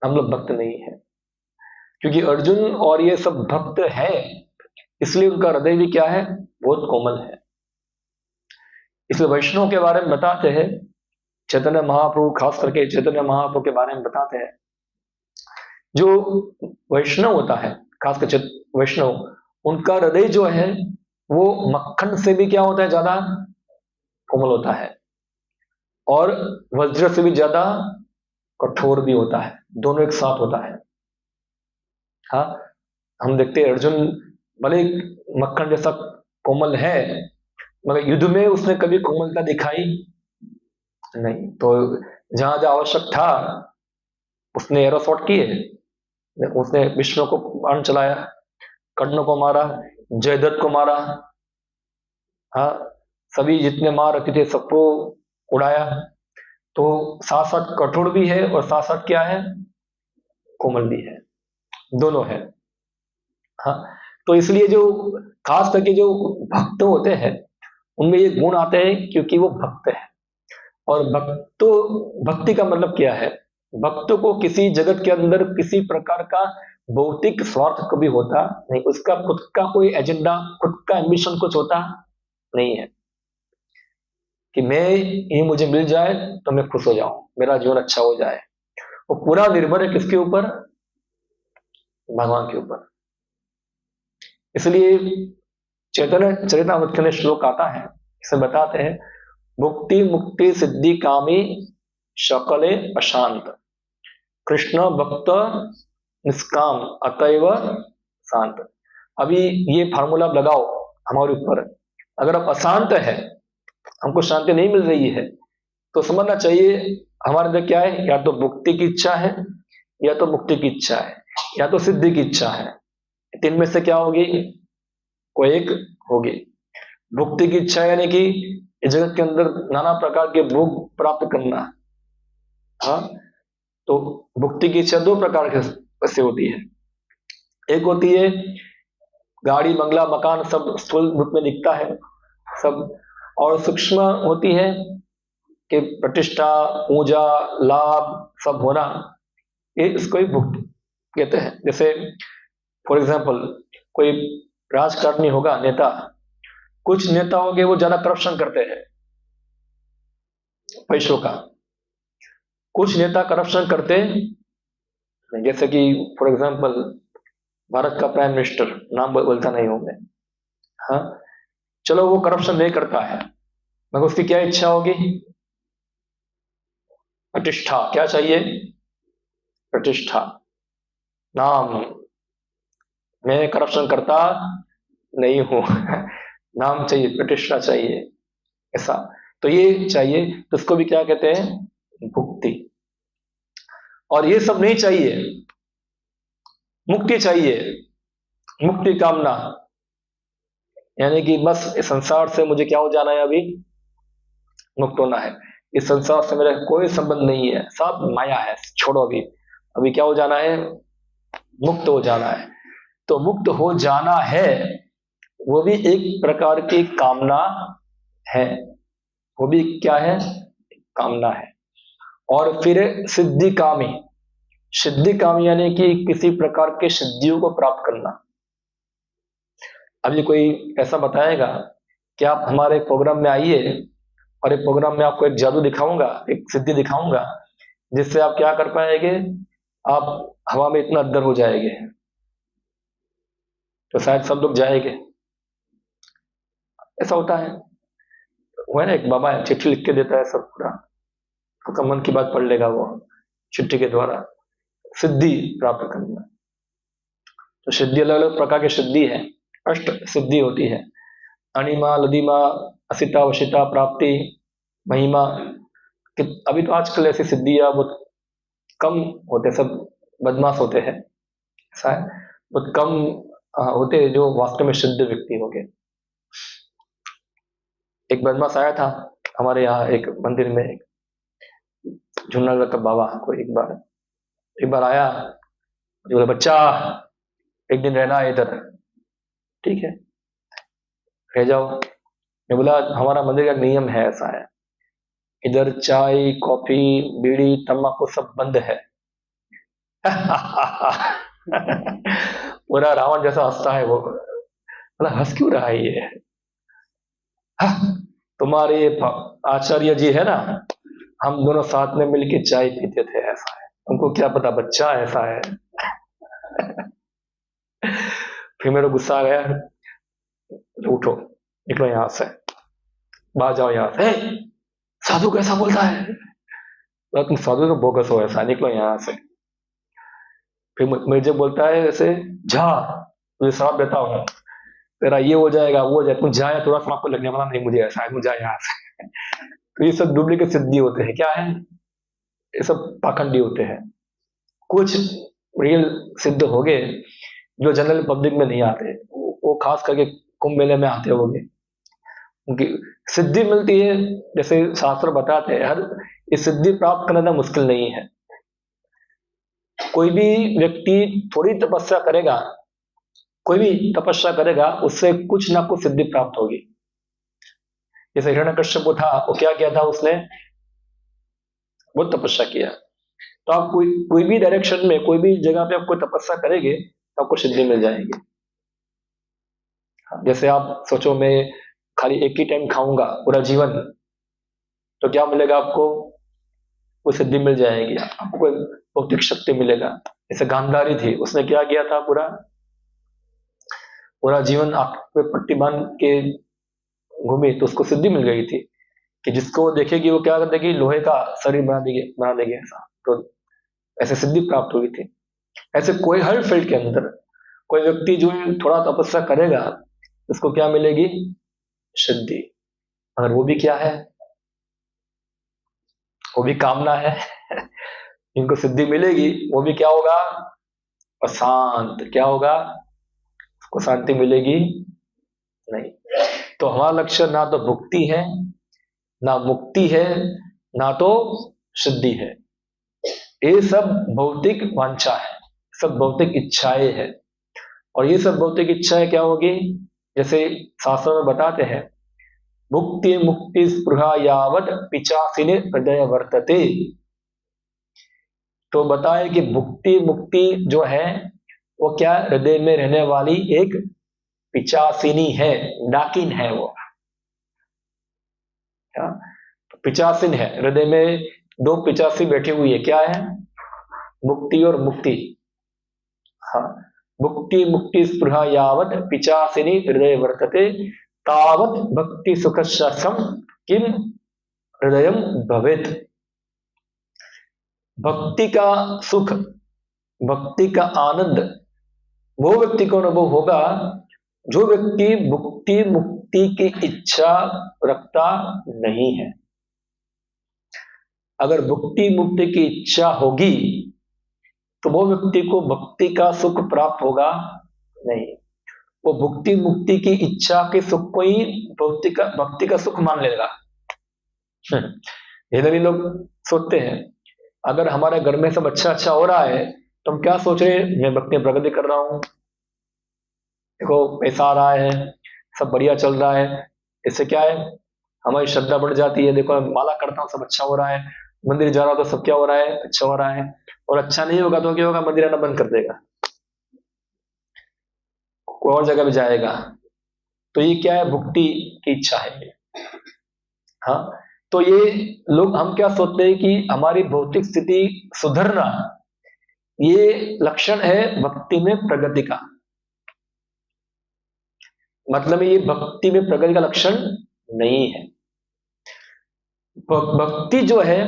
हम लोग भक्त नहीं है। क्योंकि अर्जुन और ये सब भक्त है, इसलिए उनका हृदय भी क्या है, बहुत कोमल है। इसलिए वैष्णव के बारे में बताते हैं, चैतन्य महाप्रभु, खास करके चैतन्य महाप्रभु के बारे में बताते हैं, जो वैष्णव होता है, खासकर वैष्णव, उनका हृदय जो है वो मक्खन से भी क्या होता है, ज्यादा कोमल होता है, और वज्र से भी ज्यादा कठोर भी होता है, दोनों एक साथ होता है। हाँ, हम देखते हैं अर्जुन भले मक्खन जैसा कोमल है, मगर युद्ध में उसने कभी कोमलता दिखाई नहीं। तो जहां जहां आवश्यक था उसने एरो शॉट किए, उसने विष्णु को बाण चलाया, कर्ण को मारा, जयदत्त को मारा, हाँ, सभी जितने मार रखे थे सबको उड़ाया। तो साथ साथ कठोर भी है और साथ साथ क्या है, कोमल भी है, दोनों है। हाँ, तो इसलिए जो खास करके जो भक्त होते हैं उनमें ये गुण आते हैं, क्योंकि वो भक्त है। और भक्ति का मतलब क्या है, भक्त को किसी जगत के अंदर किसी प्रकार का भौतिक स्वार्थ कभी होता नहीं, उसका खुद का कोई एजेंडा, खुद का एम्बिशन कुछ होता नहीं है कि मैं ये मुझे मिल जाए तो मैं खुश हो जाऊं, मेरा जीवन अच्छा हो जाए। वो पूरा निर्भर है किसके ऊपर, भगवान के ऊपर। इसलिए चैतन्य चरितामृत में श्लोक आता है, इसे बताते हैं, मुक्ति मुक्ति सिद्धि कामी शकले अशांत, कृष्ण भक्त निष्काम अतएव शांत। अभी ये फार्मूला लगाओ हमारे ऊपर, अगर आप अशांत है, हमको शांति नहीं मिल रही है, तो समझना चाहिए हमारे अंदर क्या है, या तो मुक्ति की इच्छा है, या तो मुक्ति की इच्छा है, या तो सिद्धि की इच्छा है। तीन में से क्या होगी, कोई एक होगी। भुक्ति की इच्छा यानी कि इस जगत के अंदर नाना प्रकार के भोग प्राप्त करना। हाँ, तो भुक्ति की इच्छा 2 प्रकार से होती है। एक होती है गाड़ी बंगला मकान सब स्थूल रूप में दिखता है सब, और सूक्ष्म होती है कि प्रतिष्ठा पूजा लाभ सब होना, ये इसको ही भुक्ति कहते हैं। जैसे फॉर एग्जाम्पल कोई राजकारणी होगा, नेता, कुछ नेता होंगे वो ज्यादा करप्शन करते हैं पैसों का, कुछ नेता करप्शन करते हैं, जैसे कि फॉर एग्जाम्पल भारत का प्राइम मिनिस्टर, नाम बोलता नहीं हूं मैं, हाँ, चलो वो करप्शन नहीं करता है, मगर उसकी क्या इच्छा होगी, प्रतिष्ठा, क्या चाहिए, प्रतिष्ठा, नाम, मैं करप्शन करता नहीं हूं, नाम चाहिए, प्रतिष्ठा चाहिए, ऐसा। तो ये चाहिए, तो उसको भी क्या कहते हैं, भुक्ति। और ये सब नहीं चाहिए, मुक्ति चाहिए, मुक्ति कामना, यानी कि बस इस संसार से मुझे क्या हो जाना है, अभी मुक्त होना है, इस संसार से मेरा कोई संबंध नहीं है, सब माया है, छोड़ो अभी, अभी क्या हो जाना है, मुक्त हो जाना है। तो मुक्त हो जाना है, वो भी एक प्रकार की कामना है, वो भी क्या है, कामना है। और फिर सिद्धि कामी, सिद्धि कामी यानी कि किसी प्रकार के सिद्धियों को प्राप्त करना। अभी कोई ऐसा बताएगा कि आप हमारे प्रोग्राम में आइए और एक प्रोग्राम में आपको एक जादू दिखाऊंगा, एक सिद्धि दिखाऊंगा, जिससे आप क्या कर पाएंगे, आप हवा में इतना अद्दर हो जाएंगे, तो शायद सब लोग जाएंगे। ऐसा होता है, वो है ना, एक बाबा है, चिट्ठी लिख के देता है सब पूरा, आपका मन की बात पढ़ लेगा वो चिट्ठी के द्वारा, सिद्धि प्राप्त करना। तो सिद्धि अलग अलग प्रकार की सिद्धि है, अष्ट सिद्धि होती है, अणिमा लदिमा असिता वशिता प्राप्ति महिमा। अभी तो आजकल ऐसी सिद्धियां बहुत कम होते, सब बदमाश होते हैं, ऐसा है, बहुत कम होते हैं जो वास्तव में सिद्ध व्यक्ति हो गए। एक बदमाश आया था हमारे यहाँ एक मंदिर में, जूनागढ़ का बाबा को एक बार आया, जो बोला बच्चा एक दिन रहना है इधर, ठीक है रह जाओ। मैं बोला हमारा मंदिर का नियम है ऐसा है, इधर चाय कॉफी बीड़ी तंबाकू सब बंद है। पूरा रावण जैसा हंसता है वो, बोला हंस क्यों रहा है ये? "हाँ, तुम्हारे आचार्य जी है ना, हम दोनों साथ में मिलके चाय पीते थे, ऐसा है, उनको क्या पता बच्चा ऐसा है।" फिर मेरे को गुस्सा आ गया, उठो निकलो यहाँ से, बाहर जाओ यहाँ से। "हे, साधु कैसा बोलता है? बोला, तुम साधु तो बोगस हो, ऐसा निकलो यहाँ से। फिर मुझे बोलता है ऐसे, जा तुझे श्राप देता हूँ, तेरा ये हो जाएगा वो हो जाएगा, तू जा, थोड़ा सा आपको लगने वाला नहीं, मुझे ऐसा है, मुझे जा यहाँ से। तो ये सब डुप्लीकेट सिद्धि होते हैं, क्या है ये सब पाखंडी होते हैं। कुछ रियल सिद्ध हो गए जो जनरल पब्लिक में नहीं आते, वो खास करके कुंभ मेले में आते होंगे, उनकी सिद्धि मिलती है। जैसे शास्त्र बताते हैं, हर ये सिद्धि प्राप्त करना मुश्किल नहीं है। कोई भी व्यक्ति थोड़ी तपस्या करेगा, कोई भी तपस्या करेगा, उससे कुछ ना कुछ सिद्धि प्राप्त होगी। जैसे हिरण्यकश्यप था, वो क्या किया था उसने, बहुत तपस्या किया। तो आप कोई भी डायरेक्शन में, कोई भी जगह पे आप कोई तपस्या करेंगे तो आपको सिद्धि मिल जाएगी। जैसे आप सोचो मैं खाली एक ही टाइम खाऊंगा पूरा जीवन, तो क्या मिलेगा आपको, वो सिद्धि मिल जाएगी, आपको कोई भौतिक शक्ति मिलेगा। जैसे गांधारी थी, उसने क्या किया था, पूरा पूरा जीवन आंख पे पट्टी बांध के घूमी, तो उसको सिद्धि मिल गई थी कि जिसको देखेगी वो क्या कर देगी, लोहे का शरीर बना देगी ऐसा। तो ऐसे सिद्धि प्राप्त हुई थी। ऐसे कोई हर फील्ड के अंदर कोई व्यक्ति जो है थोड़ा तपस्या करेगा, उसको क्या मिलेगी, सिद्धि। अगर वो भी क्या है, वो भी कामना है। इनको सिद्धि मिलेगी, वो भी क्या होगा, अशांत। क्या होगा, उसको शांति मिलेगी नहीं। तो हमारा लक्ष्य ना तो भुक्ति है, ना मुक्ति है, ना तो सिद्धि है। ये सब भौतिक वांछा है, सब भौतिक इच्छाएं है। और ये सब भौतिक इच्छाएं क्या होगी, जैसे शास्त्र में बताते हैं, भुक्ति मुक्ति स्पृहा यावत पिचासिने हृदय वर्तते। तो बताए कि भुक्ति मुक्ति जो है वो क्या, हृदय में रहने वाली एक पिचासिनी है, डाकिन है वो। क्या, पिचासिन है, हृदय में दो पिचासी बैठी हुई है, क्या है, भुक्ति और मुक्ति। हाँ, भुक्ति मुक्ति स्पृहा यावत पिचासिनी हृदय वर्तते, तावत भक्ति सुख सम किम हृदय भवेत। भक्ति का सुख, भक्ति का आनंद वो व्यक्ति को अनुभव होगा जो व्यक्ति भुक्ति मुक्ति की इच्छा रखता नहीं है। अगर भुक्ति मुक्ति की इच्छा होगी तो वो व्यक्ति को भक्ति का सुख प्राप्त होगा नहीं। वो भुक्ति मुक्ति की इच्छा के सुख को ही भक्ति का सुख मान लेगा। ये लोग सोचते हैं अगर हमारे घर में सब अच्छा अच्छा हो रहा है तो हम क्या सोच रहे हैं, मैं भक्ति प्रगति कर रहा हूं, देखो पैसा आ रहा है, सब बढ़िया चल रहा है। इससे क्या है, हमारी श्रद्धा बढ़ जाती है, देखो मैं माला करता हूँ सब अच्छा हो रहा है, मंदिर जा रहा हूं तो सब क्या हो रहा है, अच्छा हो रहा है। और अच्छा नहीं होगा तो क्या होगा, मंदिर आना बंद कर देगा, कोई और जगह भी जाएगा। तो ये क्या है, भुक्ति की इच्छा है। हाँ, तो ये लोग, हम क्या सोचते हैं कि हमारी भौतिक स्थिति सुधरना ये लक्षण है भक्ति में प्रगति का। मतलब ये भक्ति में प्रगति का लक्षण नहीं है। भक्ति जो है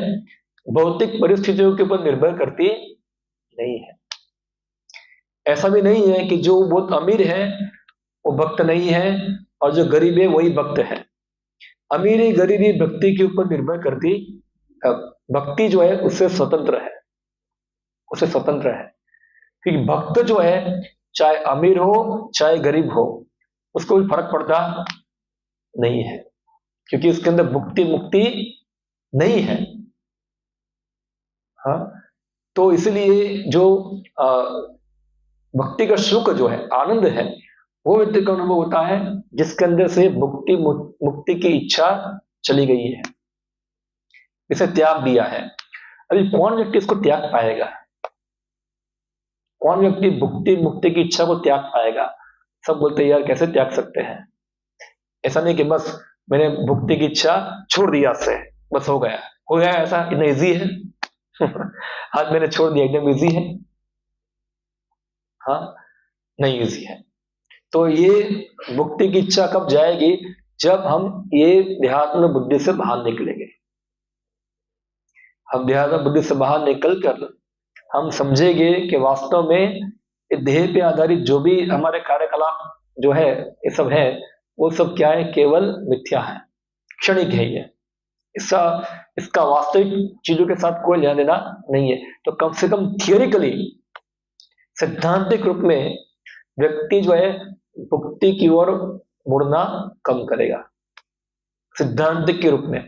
भौतिक परिस्थितियों के ऊपर निर्भर करती नहीं है। ऐसा भी नहीं है कि जो बहुत अमीर है वो भक्त नहीं है और जो गरीब है वही भक्त है। अमीरी गरीबी भक्ति के ऊपर निर्भर करती, भक्ति जो है उससे स्वतंत्र है, उससे स्वतंत्र है। क्योंकि भक्त जो है चाहे अमीर हो चाहे गरीब हो उसको भी फर्क पड़ता नहीं है। क्योंकि इसके अंदर भुक्ति मुक्ति नहीं है। हाँ, तो इसलिए जो भक्ति का सुख जो है, आनंद है, वो व्यक्ति का अनुभव होता है जिसके अंदर से भुक्ति मुक्ति की इच्छा चली गई है, इसे त्याग दिया है। अभी कौन व्यक्ति इसको त्याग पाएगा? कौन व्यक्ति भुक्ति मुक्ति की इच्छा को त्याग पाएगा? सब बोलते हैं यार कैसे त्याग सकते हैं। ऐसा नहीं कि बस मैंने भुक्ति की इच्छा छोड़ दिया से बस हो गया, ऐसा इतना इजी है? आज मैंने छोड़ दिया, एकदम इजी है? हाँ, नहीं इजी है। तो ये भुक्ति की इच्छा कब जाएगी? जब हम ये ध्यात्म बुद्धि से बाहर निकलेंगे। हम ध्यात्म बुद्धि से बाहर निकल कर हम समझेंगे कि वास्तव में देह पे आधारित जो भी हमारे कार्यकलाप जो है, ये सब है, वो सब क्या है? केवल मिथ्या है, क्षणिक है ये। इसका वास्तविक चीजों के साथ कोई लेना देना नहीं है। तो कम से कम थियोरिकली, सैद्धांतिक रूप में व्यक्ति जो है भुक्ति की ओर मुड़ना कम करेगा, सिद्धांतिक के रूप में।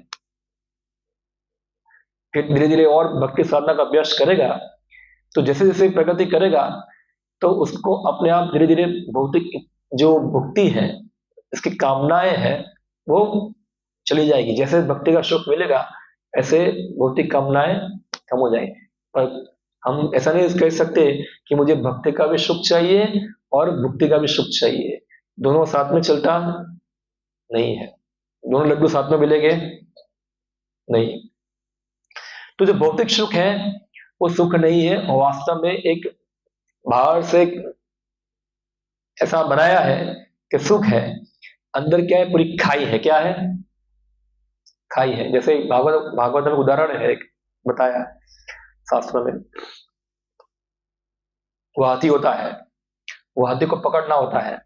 फिर धीरे धीरे और भक्ति साधना का अभ्यास करेगा, तो जैसे जैसे प्रगति करेगा तो उसको अपने आप धीरे धीरे भौतिक जो भुक्ति है, इसकी कामनाएं हैं, वो चली जाएगी। जैसे भक्ति का सुख मिलेगा ऐसे भौतिक कामनाएं कम हो जाएंगी। पर हम ऐसा नहीं कह सकते कि मुझे भक्ति का भी सुख चाहिए और भुक्ति का भी सुख चाहिए, दोनों साथ में चलता नहीं है। दोनों लड्डू साथ में मिलेंगे नहीं। तो जो भौतिक सुख है वो सुख नहीं है, और वास्तव में एक बाहर से ऐसा बनाया है कि सुख है, अंदर क्या है? पूरी खाई है। क्या है? खाई है। जैसे भागवत में उदाहरण है एक बताया है शास्त्र में। वो हाथी होता है, वो हाथी को पकड़ना होता है,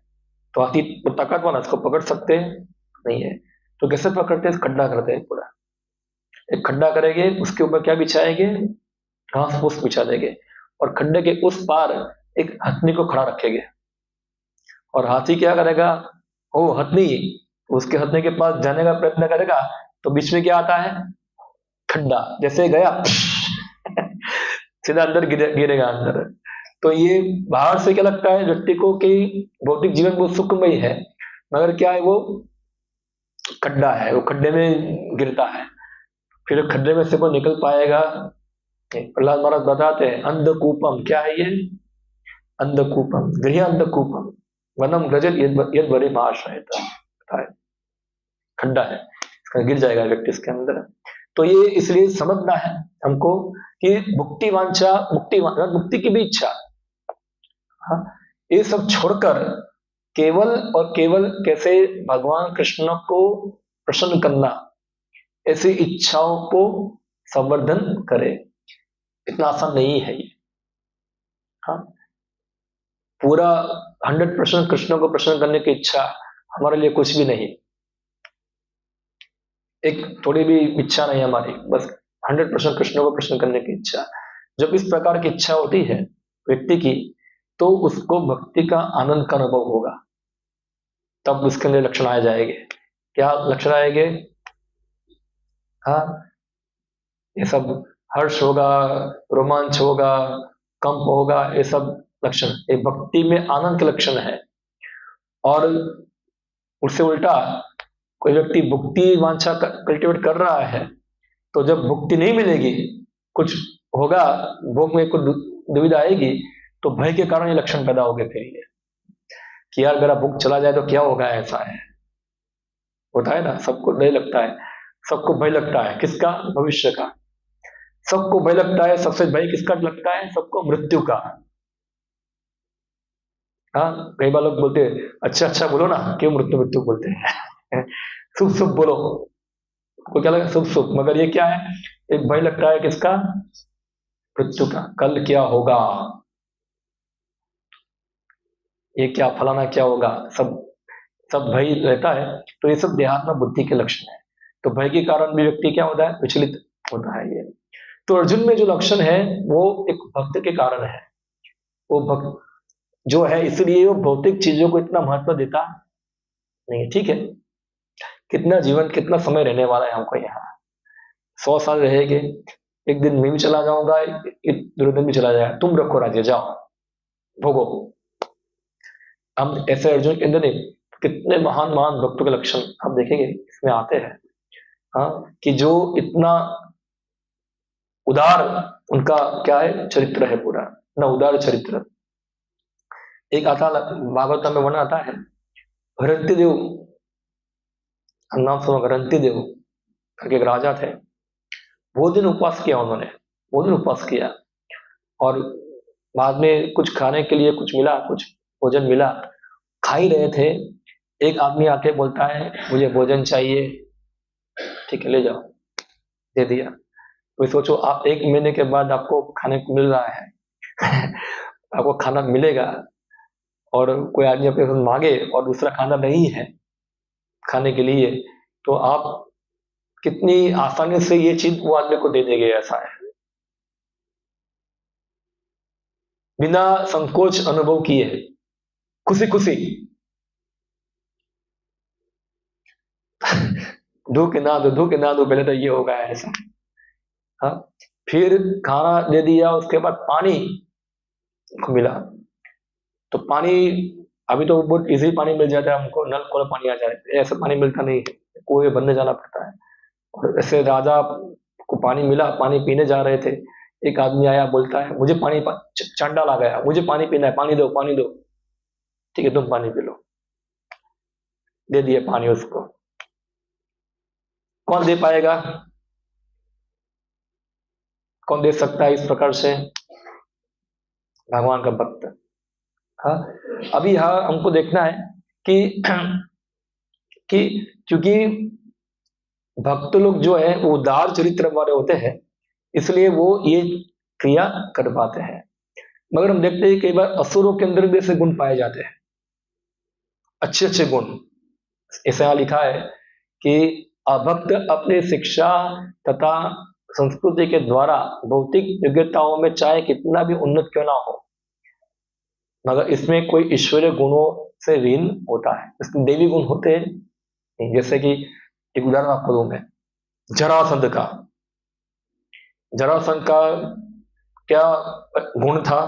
तो हाथी ताकतवर, इसको पकड़ सकते नहीं है। तो कैसे पकड़ते हैं? खड्डा करते हैं, पूरा एक खड्डा करेंगे, उसके ऊपर क्या बिछाएंगे? घास फूस बिछा देंगे, और खड्डे के उस पार एक हथनी को खड़ा रखेंगे। और हाथी क्या करेगा? ओ हथनी, उसके हथनी के पास जाने का प्रयत्न करेगा, तो बीच में क्या आता है? खड्डा। जैसे गया सीधा अंदर गिरेगा अंदर। तो ये बाहर से क्या लगता है व्यक्ति को कि भौतिक जीवन बहुत सुखमय है, मगर क्या है? वो खड्डा है, वो खड्डे में गिरता है। फिर खड्डे में से को निकल पाएगा? प्रहलाद महाराज बताते हैं अंधकूपम। क्या है ये? अंधकूपम, गृह अंधकूपम वनम गजल यद बड़ी महाशयता है, खड्डा है, इसका गिर जाएगा व्यक्ति इसके अंदर। तो ये इसलिए समझना है हमको कि मुक्ति वांछा, मुक्ति की भी इच्छा, हाँ, ये सब छोड़कर केवल और केवल कैसे भगवान कृष्ण को प्रसन्न करना, ऐसी इच्छाओं को संवर्धन करे। इतना आसान नहीं है ये। हाँ, पूरा 100% कृष्ण को प्रसन्न करने की इच्छा हमारे लिए कुछ भी नहीं, एक थोड़ी भी इच्छा नहीं हमारी, बस 100% कृष्ण को प्रसन्न करने की इच्छा। जब इस प्रकार की इच्छा होती है व्यक्ति की, तो उसको भक्ति का आनंद का अनुभव होगा। तब उसके अंदर लक्षण आ जाएंगे। क्या लक्षण आएंगे? हाँ, ये सब हर्ष होगा, रोमांच होगा, कंप होगा, ये सब लक्षण, ये भक्ति में आनंद के लक्षण है। और उससे उल्टा कोई व्यक्ति भुक्ति वांछा कल्टिवेट कर रहा है, तो जब भुक्ति नहीं मिलेगी, कुछ होगा, भोग में कुछ दुविधा आएगी, तो भय के कारण ये लक्षण पैदा हो गए। फिर ये कि यार मेरा भोग चला जाए तो क्या होगा, ऐसा है, होता है ना, सबको नहीं लगता है, सबको भय लगता है। किसका? भविष्य का। सबको भय लगता है। सबसे भय किसका लगता है? सबको मृत्यु का। हाँ, कई बार लोग बोलते हैं अच्छा अच्छा बोलो ना, क्यों मृत्यु मृत्यु बोलते हैं शुभ शुभ बोलो, को क्या लगा? शुभ शुभ। मगर ये क्या है? एक भय लगता है किसका? मृत्यु का। कल क्या होगा, ये क्या फलाना क्या होगा, सब सब भय रहता है। तो ये सब देहात्म बुद्धि के लक्षण है। तो भय के कारण भी व्यक्ति क्या होता है? विचलित होता है ये। तो अर्जुन में जो लक्षण है वो एक भक्त के कारण है। वो भक्त जो है, इसलिए वो भौतिक चीजों को इतना महत्व देता नहीं है। ठीक है, कितना जीवन, कितना समय रहने वाला है हमको यहाँ। 100 साल रहेंगे, एक दिन मैं भी चला जाऊंगा, दुर्योधन भी चला जाएगा, तुम रखो राज्य, जाओ भोगो। हम ऐसे अर्जुन के अंदर नहीं, कितने महान महान भक्तों के लक्षण आप देखेंगे इसमें आते हैं। हाँ, कि जो इतना उदार उनका क्या है, चरित्र है पूरा ना, उदार चरित्र। एक आता भागवत में वर्णन आता है, हरंती देव, नाम सुनो, हरंती देव करके एक राजा थे। बहुत दिन उपवास किया उन्होंने, बहुत दिन उपवास किया, और बाद में कुछ खाने के लिए कुछ मिला, कुछ भोजन मिला, खा ही रहे थे, एक आदमी आके बोलता है मुझे भोजन चाहिए, ठीक है ले जाओ, दे दिया। तो सोचो आप 1 महीने के बाद आपको खाने को मिल रहा है आपको खाना मिलेगा, और कोई आदमी अपने पास मांगे और दूसरा खाना नहीं है खाने के लिए, तो आप कितनी आसानी से ये चीज वो आदमी को दे देंगे, ऐसा है, बिना संकोच अनुभव किए, खुशी खुशी धो के ना दो, पहले तो ये होगा ऐसा। हाँ, फिर खाना दे दिया, उसके बाद पानी को मिला, तो पानी अभी तो बहुत इजी पानी मिल जाता है हमको, नल खोलो पानी आ जाए, ऐसा पानी मिलता नहीं है, कुएं भरने जाना पड़ता है। और ऐसे राजा को पानी मिला, पानी पीने जा रहे थे, एक आदमी आया, बोलता है मुझे पानी, चंडाल आ गया, मुझे पानी पीना है, पानी दो पानी दो, ठीक है तुम पानी पी लो, दे दिए पानी उसको। कौन दे पाएगा, कौन दे सकता है इस प्रकार से, भगवान का भक्त। हाँ, अभी यहाँ हमको देखना है कि कि क्योंकि भक्त लोग जो है वो उदार चरित्र वाले होते हैं, इसलिए वो ये क्रिया कर पाते हैं। मगर हम देखते हैं कई बार असुरों के अंदर भी ऐसे गुण पाए जाते हैं, अच्छे अच्छे गुण। ऐसा यहाँ लिखा है कि अभक्त अपनी शिक्षा तथा संस्कृति के द्वारा भौतिक योग्यताओं में चाहे कितना भी उन्नत क्यों ना हो, मगर इसमें कोई ईश्वरीय गुणों से ऋण होता है, इसमें देवी गुण होते हैं। जैसे कि एक उदाहरण आपको दूं मैं, जरासंध का। जरासंध का क्या गुण था,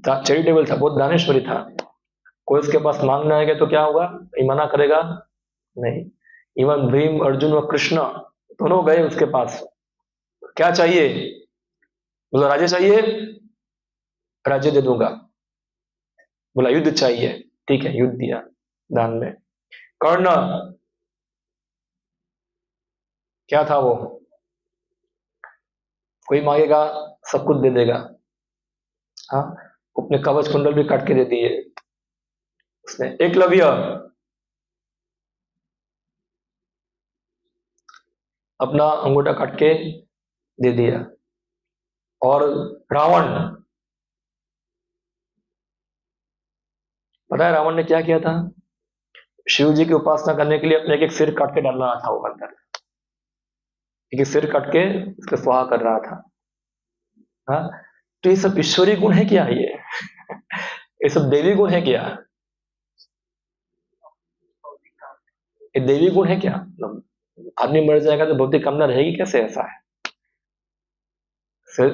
चैरिटेबल था, बहुत दानेश्वरी था। कोई उसके पास मांगना है तो क्या होगा, मना करेगा नहीं। इवन भीम, अर्जुन व कृष्ण दोनों गए उसके पास, क्या चाहिए, बोला राज्य चाहिए, राज्य दे दूंगा। बोला युद्ध चाहिए, ठीक है युद्ध दिया दान में। कर्ण क्या था, वो कोई मांगेगा सब कुछ दे देगा। हाँ, अपने कवच कुंडल भी काट के दे दिए उसने। एकलव्य अपना अंगूठा काट के दे दिया। और रावण, पता है रावण ने क्या किया था, शिव जी की उपासना करने के लिए अपने एक सिर काट के डाल रहा था वो अंदर, एक सिर काट के उसका स्वाहा कर रहा था। हाँ, तो ये सब ईश्वरीय गुण है क्या, ये सब देवी गुण है क्या, ये देवी गुण है क्या। आदमी मर जाएगा तो भौतिक कामना रहेगी कैसे, ऐसा है,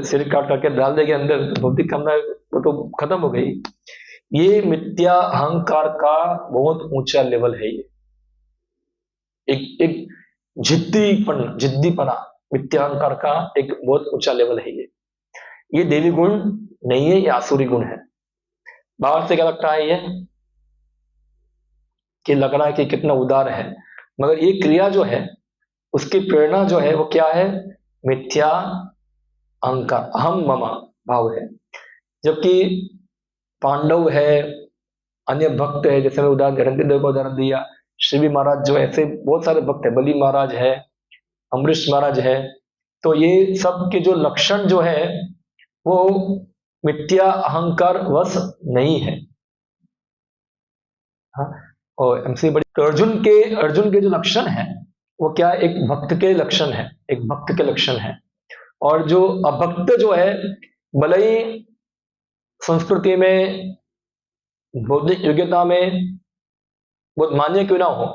सिर काट करके डाल देंगे अंदर तो भौतिक कामना तो खत्म हो गई। ये मिथ्या अहंकार का बहुत ऊंचा लेवल है, ये एक जिद्दीपना मिथ्या अहंकार का एक बहुत ऊंचा लेवल है ये देवी गुण नहीं है, ये आसुरी गुण है। बाहर से क्या लगता है ये, कि लग रहा है कि कितना उदार है, मगर ये क्रिया जो है उसकी प्रेरणा जो है वो क्या है, मिथ्या अहंकार, अहम ममा भाव है। जबकि पांडव है, अन्य भक्त है, जैसे मैं उदाहरण रणदेव का उदाहरण दिया, शिवी महाराज जो ऐसे बहुत सारे भक्त है, बलि महाराज है, अमरीश महाराज है, तो ये सब के जो लक्षण जो है वो मिथ्या अहंकार वश नहीं है। हाँ, और एमसी बड़ी, तो अर्जुन के जो लक्षण है वो क्या, एक भक्त के लक्षण है, एक भक्त के लक्षण है। और जो अभक्त जो है, भले ही संस्कृति में, बौद्धिक योग्यता में बहुत मान्य क्यों ना हो।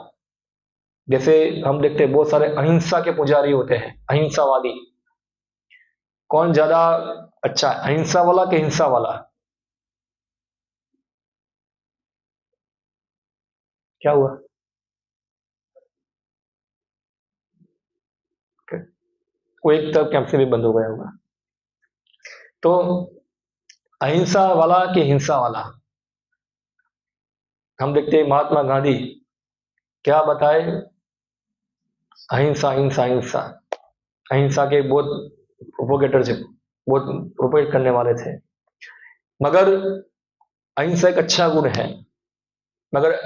जैसे हम देखते हैं बहुत सारे अहिंसा के पुजारी होते हैं, अहिंसावादी। कौन ज्यादा अच्छा है, अहिंसा वाला कि हिंसा वाला? क्या हुआ? वो एक तरफ कैंप से भी बंद हो गया होगा। तो अहिंसा वाला कि हिंसा वाला? हम देखते हैं महात्मा गांधी क्या बताए, अहिंसा अहिंसा अहिंसा। अहिंसा के बहुत प्रोपोगेटर थे, बहुत प्रोपोगेट करने वाले थे। मगर अहिंसा एक अच्छा गुण है, मगर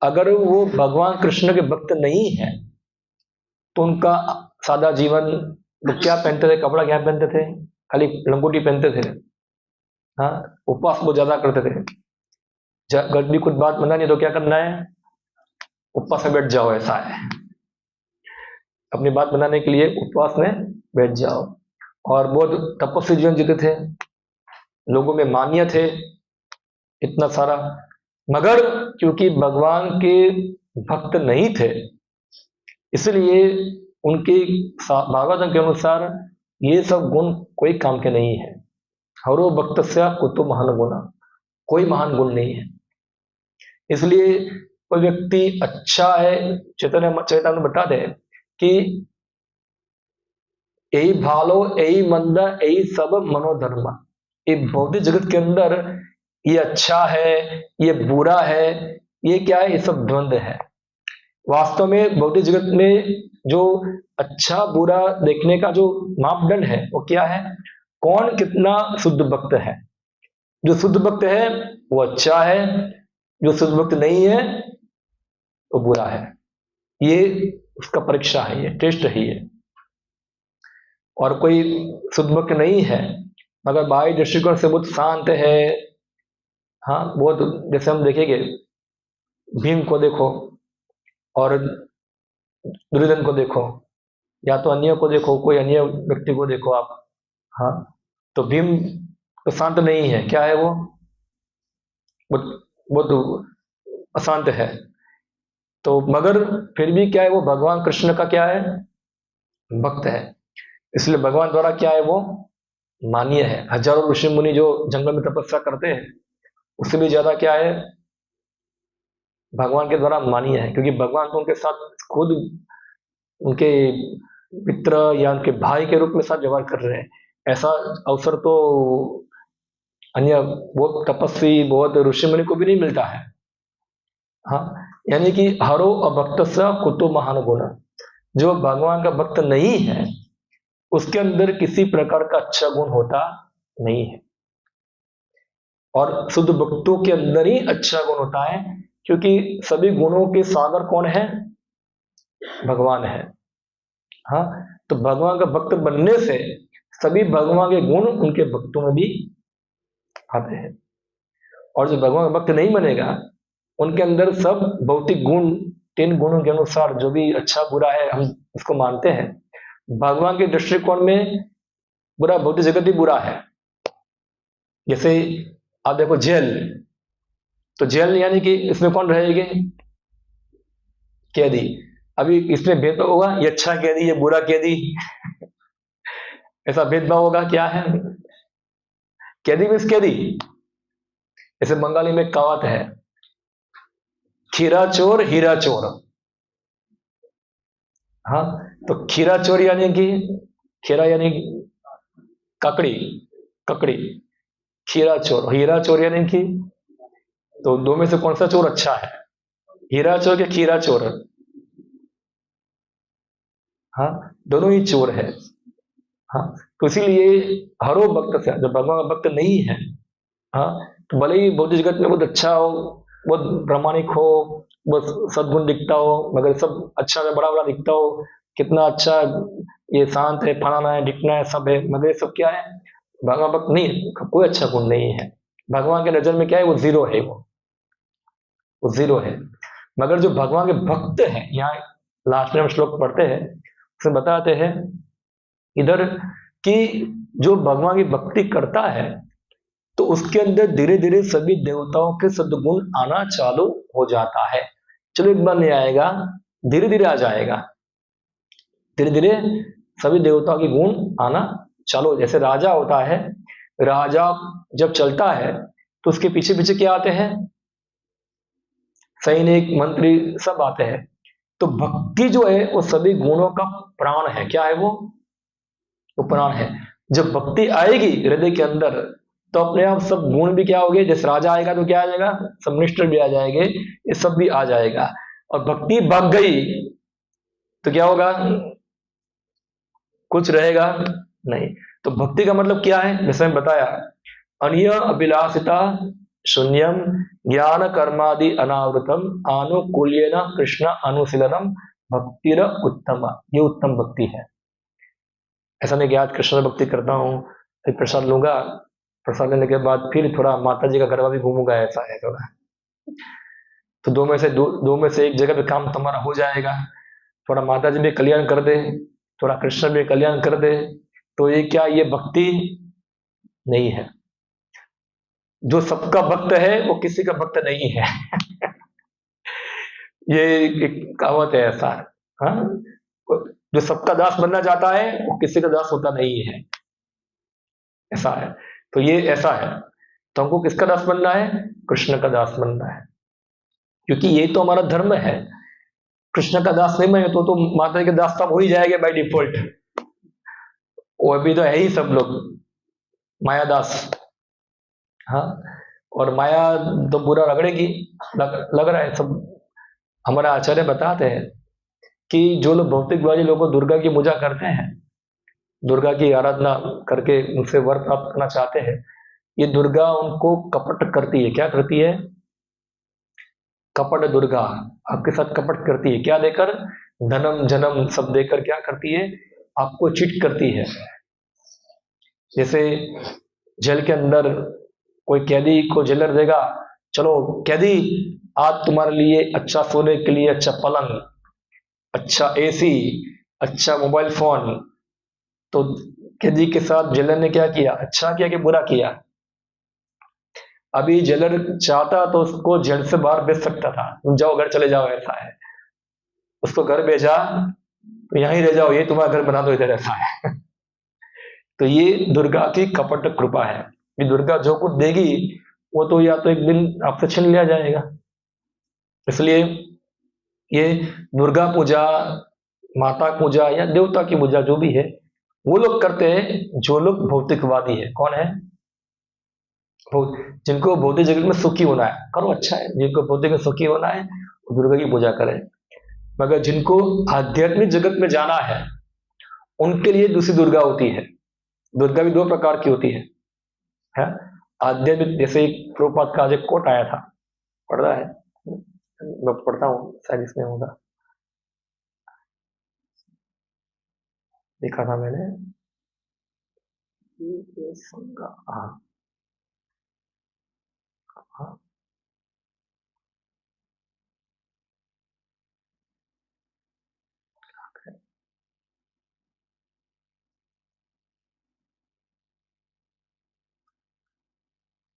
अगर वो भगवान कृष्ण के भक्त नहीं है तो उनका सादा जीवन, वो क्या पहनते थे, कपड़ा क्या पहनते थे, खाली लंगोटी पहनते थे। हाँ, उपवास बहुत ज्यादा करते थे। अगर भी कुछ बात मना नहीं तो क्या करना है, उपवास में बैठ जाओ, ऐसा है। अपनी बात बनाने के लिए उपवास में बैठ जाओ। और बहुत तपस्वी जीवन जीते थे, लोगों में मान्य थे, इतना सारा। मगर क्योंकि भगवान के भक्त नहीं थे, इसलिए उनके भागवतम के अनुसार ये सब गुण कोई काम के नहीं है। हरो भक्त से कुतो महान गुना, कोई महान गुण नहीं है। इसलिए कोई व्यक्ति अच्छा है, चैतन्य चैतन्य बता दे कि यही भालो यही मंद यही सब मनोधर्म। ये भौतिक जगत के अंदर ये अच्छा है, ये बुरा है, ये क्या है, ये सब द्वंद्व है। वास्तव में भौतिक जगत में जो अच्छा बुरा देखने का जो मापदंड है वो क्या है, कौन कितना शुद्ध भक्त है। जो शुद्ध भक्त है वो अच्छा है, जो शुद्ध भक्त नहीं है वो बुरा है। ये उसका परीक्षा है, ये टेस्ट है ये। और कोई शुद्ध भक्त नहीं है मगर बाह्य दृष्टिकोण से बहुत शांत है, हाँ बहुत, जैसे हम देखेंगे भीम को देखो और दुर्योधन को देखो, या तो अन्य को देखो, कोई अन्य व्यक्ति को देखो आप। हाँ, तो भीम तो शांत नहीं है, क्या है वो, बहुत बहुत अशांत है। तो मगर फिर भी क्या है, वो भगवान कृष्ण का क्या है, भक्त है। इसलिए भगवान द्वारा क्या है, वो मान्य है। हजारों ऋषि मुनि जो जंगल में तपस्या करते हैं उससे भी ज्यादा क्या है, भगवान के द्वारा मान्य है। क्योंकि भगवान तो उनके साथ खुद उनके मित्र या उनके भाई के रूप में साथ व्यवहार कर रहे हैं। ऐसा अवसर तो अन्य बहुत तपस्वी बहुत ऋषि मुनि को भी नहीं मिलता है। हाँ, यानी कि हरो अभक्त स कुतो महान गुण। जो भगवान का भक्त नहीं है उसके अंदर किसी प्रकार का अच्छा गुण होता नहीं है। और शुद्ध भक्तों के अंदर ही अच्छा गुण होता है, क्योंकि सभी गुणों के सागर कौन है, भगवान है। हाँ, तो भगवान का भक्त बनने से सभी भगवान के गुण उनके भक्तों में भी आते हैं। और जो भगवान का भक्त नहीं बनेगा उनके अंदर सब भौतिक गुण, 3 गुणों के अनुसार जो भी अच्छा बुरा है हम उसको मानते हैं। भगवान के दृष्टिकोण में बुरा, भौतिक जगत ही बुरा है। जैसे आप देखो जेल, तो जेल यानी कि इसमें कौन रहेगी, कैदी। अभी इसमें भेदभाव होगा, ये अच्छा कैदी ये बुरा कैदी, ऐसा भेदभाव होगा, क्या है, कैदी मीन्स कैदी। जैसे बंगाली में कहावत है, खीरा चोर हीरा चोर। हाँ, तो खीरा चोर यानी कि खीरा यानी ककड़ी, ककड़ी, खीरा चोर, हीरा चोर यानी कि, तो दो में से कौन सा चोर अच्छा है, हीरा चोर या खीरा चोर? हाँ, दोनों ही चोर है। हाँ, तो इसीलिए हरो भक्त से, जब भगवान का भक्त नहीं है, हाँ, तो भले ही भौतिक जगत में बहुत अच्छा हो, बहुत प्रामाणिक हो, बहुत सद्गुण दिखता हो, मगर सब अच्छा में बड़ा बड़ा दिखता हो, कितना अच्छा, ये शांत है, फलाना है, ढिकना है, सब है, मगर ये सब क्या है, भगवान भक्त नहीं है, कोई अच्छा गुण नहीं है। भगवान के नजर में क्या है, वो जीरो है, वो जीरो है। मगर जो भगवान के भक्त हैं, यहाँ लास्ट में हम श्लोक पढ़ते हैं उसमें बताते हैं इधर कि जो भगवान की भक्ति करता है तो उसके अंदर धीरे धीरे सभी देवताओं के सद्गुण आना चालू हो जाता है। चलो एक बार नहीं आएगा, धीरे धीरे आ जाएगा, धीरे धीरे सभी देवताओं के गुण आना चालू। जैसे राजा होता है, राजा जब चलता है तो उसके पीछे पीछे क्या आते हैं, सैनिक मंत्री सब आते हैं। तो भक्ति जो है वो सभी गुणों का प्राण है। क्या है वो प्राण है। जब भक्ति आएगी हृदय के अंदर तो अपने आप सब गुण भी क्या हो गए, जैसे राजा आएगा तो क्या आ जाएगा, सब मिनिस्टर भी आ जाएंगे, ये सब भी आ जाएगा। और भक्ति भाग गई तो क्या होगा, कुछ रहेगा नहीं। तो भक्ति का मतलब क्या है, जैसे मैं बताया, अन्य अभिलाषिता शून्यम ज्ञान कर्मादि अनावृतम आनुकूल्येन कृष्ण अनुशीलनम भक्तिर उत्तम। ये उत्तम भक्ति है। ऐसा नहीं कि आज कृष्ण भक्ति करता हूँ फिर प्रसाद लूंगा, प्रसाद लेने के बाद फिर थोड़ा माता जी का गरबा भी घूमूंगा, ऐसा है थोड़ा। तो दो में से एक जगह पे काम तुम्हारा हो जाएगा। थोड़ा माता जी भी कल्याण कर दे, थोड़ा कृष्ण भी कल्याण कर दे, तो ये क्या, ये भक्ति नहीं है। जो सबका भक्त है वो किसी का भक्त नहीं है। ये एक कहावत है ऐसा। हाँ, जो सबका दास बनना चाहता है वो किसी का दास होता नहीं है, ऐसा है। तो ये ऐसा है, तो हमको किसका दास बनना है, कृष्ण का दास बनना है, क्योंकि ये तो हमारा धर्म है। कृष्ण का दास नहीं बने तो माता जी के दास तो हो ही जाएंगे बाय डिफॉल्ट। वो अभी तो है ही सब लोग माया दास। हाँ, और माया तो पूरा रगड़ेगी, लग रहा है सब। हमारा आचार्य बताते हैं कि जो लोग भौतिकवादी लोगों दुर्गा की पूजा करते हैं, दुर्गा की आराधना करके उनसे वर प्राप्त करना चाहते हैं, ये दुर्गा उनको कपट करती है। क्या करती है, कपट दुर्गा आपके साथ कपट करती है। क्या देकर, धनम जन्म सब देकर क्या करती है, आपको चीट करती है। जैसे जेल के अंदर कोई कैदी को जेलर देगा, चलो कैदी आज तुम्हारे लिए अच्छा सोने के लिए अच्छा पलंग, अच्छा एसी, अच्छा मोबाइल फोन। तो कैदी के साथ जेलर ने क्या किया, अच्छा किया कि बुरा किया। अभी जेलर चाहता तो उसको जेल से बाहर भेज सकता था, जाओ घर चले जाओ, ऐसा है। उसको घर भेजा तो यहीं रह जाओ, ये तुम्हारा घर बना दो इधर, ऐसा है। तो ये दुर्गा की कपट कृपा है। ये दुर्गा जो कुछ देगी वो तो या तो एक दिन आपसे छीन लिया जाएगा। इसलिए ये दुर्गा पूजा, माता पूजा या देवता की पूजा जो भी है वो लोग करते हैं जो लोग भौतिकवादी है। कौन है, जिनको भौतिक जगत में सुखी होना है करो, अच्छा है। जिनको भौतिक में सुखी होना है वो दुर्गा की पूजा करें। मगर जिनको आध्यात्मिक जगत में जाना है उनके लिए दूसरी दुर्गा होती है। दुर्गा भी दो प्रकार की होती है? आध्यात्मिक, जैसे एक प्रभुपाद का आज एक कोट आया था, पढ़ रहा है, मैं पढ़ता हूँ शायद इसमें होगा, लिखा था मैंने। हाँ हाँ,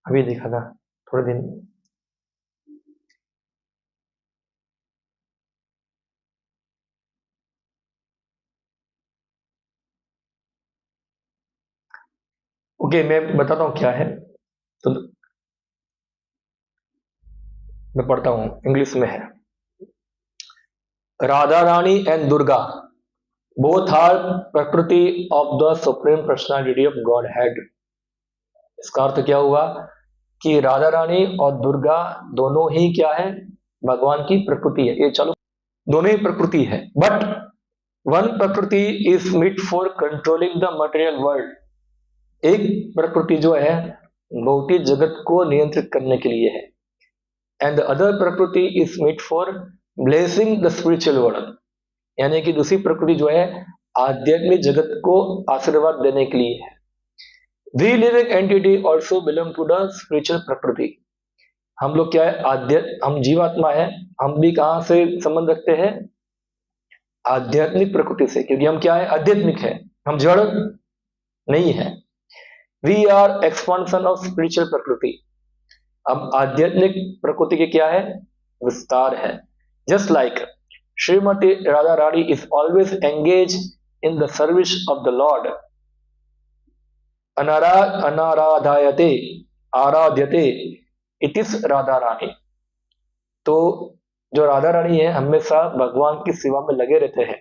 अभी लिखा था थोड़े दिन। ओके, मैं बताता हूँ क्या है। तो मैं पढ़ता हूँ, इंग्लिश में है। Radha Rani and Durga both are प्रकृति of the supreme personality of God head. इसका अर्थ क्या हुआ कि राधा रानी और दुर्गा दोनों ही क्या है, भगवान की प्रकृति है। ये चलो दोनों ही प्रकृति है, but one prakriti is meant for controlling the material world. एक प्रकृति जो है भौतिक जगत को नियंत्रित करने के लिए है, and the other prakriti is meant for blessing the spiritual world. यानी कि दूसरी प्रकृति जो है आध्यात्मिक जगत को आशीर्वाद देने के लिए है। We living entity also belong to the spiritual prakriti. हम लोग क्या है, हम जीवात्मा है, हम भी कहां से संबंध रखते हैं, आध्यात्मिक प्रकृति से, क्योंकि हम क्या है, आध्यात्मिक है, हम जड़ नहीं है। We are expansion of spiritual प्रकृति। अब आध्यात्मिक प्रकृति के क्या है? विस्तार है। Just like Shrimati Radha Rani is always engage in the service of the Lord, अनाराधायते आराध्यते इतिस राधा रानी। तो जो राधा रानी है हमेशा भगवान की सेवा में लगे रहते हैं।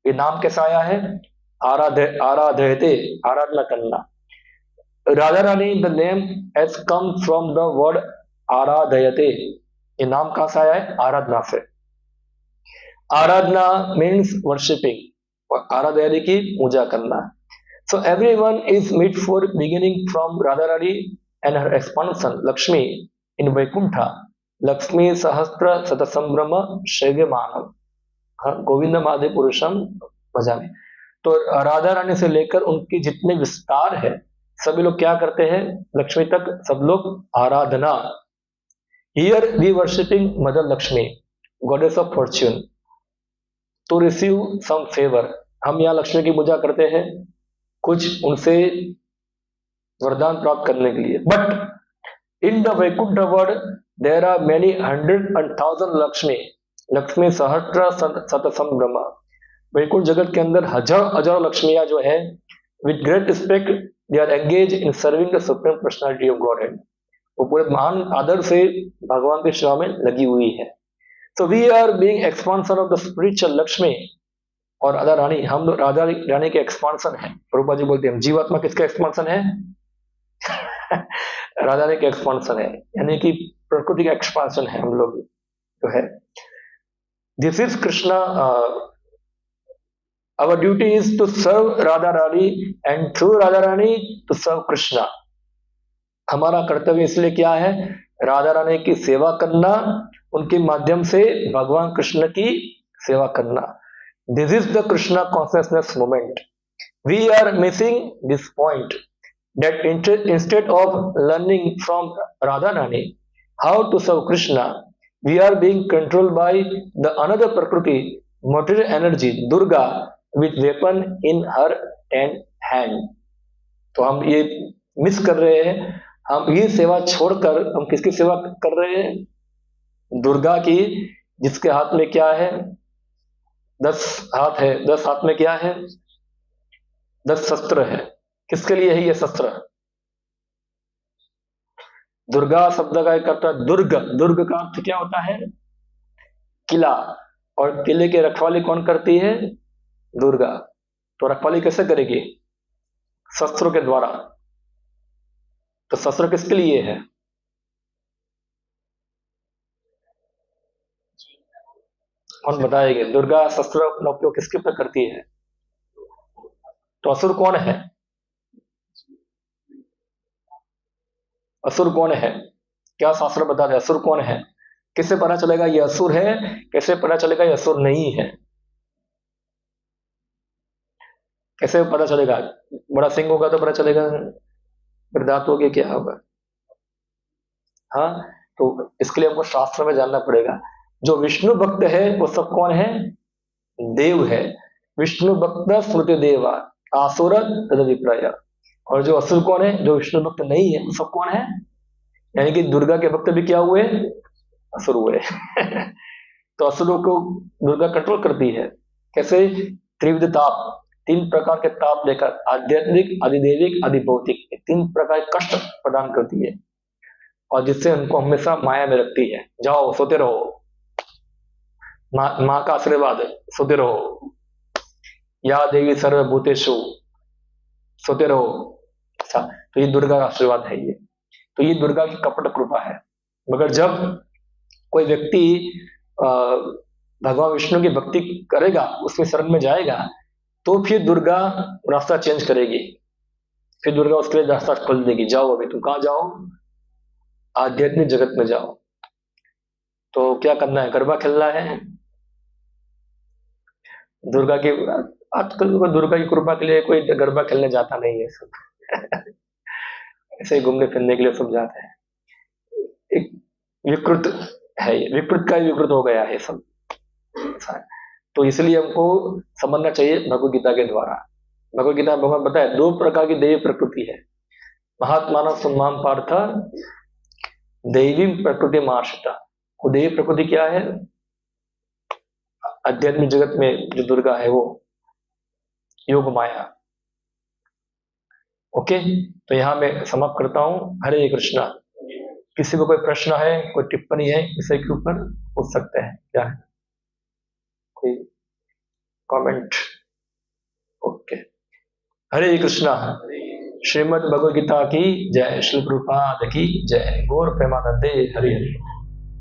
ये नाम कैसा आया है? आराधयते, आराधना करना। Radha Rani the name has come from the word आराधयते। ये नाम कहां से आया है? आराधना से। आराधना मीन्स वर्शिपिंग, और आराधयते की पूजा करना। So everyone is meet for beginning from Radharani and her expansion Lakshmi in Vaikuntha, Lakshmi Sahasra Satasambhrama Shreyamanam, Govind माधे पुरुषम भजामि। तो राधा रानी से लेकर उनकी जितने विस्तार है सभी लोग क्या करते हैं? लक्ष्मी तक सब लोग आराधना। Here we worshipping mother Lakshmi, goddess of fortune, to receive some favour. हम यहाँ लक्ष्मी की पूजा करते हैं कुछ उनसे वरदान प्राप्त करने के लिए। But in the Vaikuntha world there are many 100 and 1000 Lakshmi, Lakshmi सहस्त्र शतसंभ्रमा। वैकुंठ जगत के अंदर हजारों लक्ष्मियां जो है with great respect they are engage in serving the supreme personality of God. वो पूरे महान आदर से भगवान की सेवा में लगी हुई है। So we are being expansion of the spiritual Lakshmi और राधा रानी, हम लोग राधा रानी के एक्सपांशन है। प्रभुपाद जी बोलते हैं जीवात्मा किसका एक्सपांशन है? राधा रानी के एक्सपांशन है, यानी कि प्रकृति का एक्सपांशन है हम लोग जो है। This is Krishna, our duty is to serve Radha Rani and through Radha Rani to serve Krishna. हमारा कर्तव्य इसलिए क्या है? राधा रानी की सेवा करना, उनके माध्यम से भगवान कृष्ण की सेवा करना। This is the Krishna consciousness moment. We are missing this point that instead of learning from Radharani how to serve Krishna, we are being controlled by the another Prakriti, material energy, Durga, with weapon in her hand. तो हम ये miss कर रहे हैं। हम ये सेवा छोड़कर हम किसकी सेवा कर रहे हैं? दुर्गा की, जिसके हाथ में क्या है? 10 हाथ है। 10 हाथ में क्या है? 10 शस्त्र है। किसके लिए है ये शस्त्र? दुर्गा शब्द का एक अर्थ है दुर्ग। दुर्ग का अर्थ क्या होता है? किला। और किले की रखवाली कौन करती है? दुर्गा। तो रखवाली कैसे करेगी? शस्त्रों के द्वारा। तो शस्त्र किसके लिए है? कौन बताएंगे? दुर्गा शस्त्र अपना उपयोग किसके ऊपर करती है? तो असुर कौन है? असुर कौन है? क्या शास्त्र बता दे असुर कौन है? किससे पता चलेगा ये असुर है? कैसे पता चलेगा ये असुर नहीं है? कैसे पता चलेगा? बड़ा सिंह होगा तो पता चलेगा, फिर दांत होगे क्या होगा? हाँ, तो इसके लिए हमको शास्त्र में जानना पड़ेगा। जो विष्णु भक्त है वो सब कौन है? देव है। विष्णु भक्त स्मृति देवा आसुर तद विप्रय। और जो असुर कौन है? जो विष्णु भक्त नहीं है वो सब कौन है? यानी कि दुर्गा के भक्त भी क्या हुए? असुर हुए। तो असुरों को दुर्गा कंट्रोल करती है। कैसे? त्रिविध ताप, 3 प्रकार के ताप देकर, आध्यात्मिक, अधिदैविक, अधिभौतिक, 3 प्रकार के कष्ट प्रदान करती है और जिससे उनको हमेशा माया में रखती है। जाओ सोते रहो, माँ का आशीर्वाद, सोते रहो, या देवी सर्वभूतेषु, सोते रहो। अच्छा, तो ये दुर्गा का आशीर्वाद है। ये तो ये दुर्गा की कपट कृपा है। मगर जब कोई व्यक्ति भगवान विष्णु की भक्ति करेगा, उसके शरण में जाएगा, तो फिर दुर्गा रास्ता चेंज करेगी। फिर दुर्गा उसके लिए रास्ता खोल देगी। जाओ, अभी तुम कहाँ जाओ? आध्यात्मिक जगत में जाओ। तो क्या करना है? गरबा खेलना है। दुर्गा की आजकल दुर्गा की कृपा के लिए कोई गरबा खेलने जाता नहीं है सब। ऐसे ही घूमने फिरने के लिए सब जाते हैं। एक विकृत है, विकृत का विकृत हो गया है सब। तो इसलिए हमको समझना चाहिए भगवत गीता के द्वारा। भगवत गीता में भगवान बताया 2 प्रकार की देवी प्रकृति है। महात्माना सम्मान पार्थ दैवी प्रकृति मार्षता। वो देवी प्रकृति क्या है? आध्यात्मिक जगत में जो दुर्गा है वो योग माया। ओके, तो यहां मैं समाप्त करता हूं। हरे कृष्णा। किसी को कोई प्रश्न है, कोई टिप्पणी है विषय के ऊपर, पूछ सकते हैं। क्या है, कोई कमेंट? ओके, हरे कृष्णा। श्रीमद् भगवद गीता की जय, श्री प्रभुपाद की जय, गौर प्रेमानंदे हरि हरि।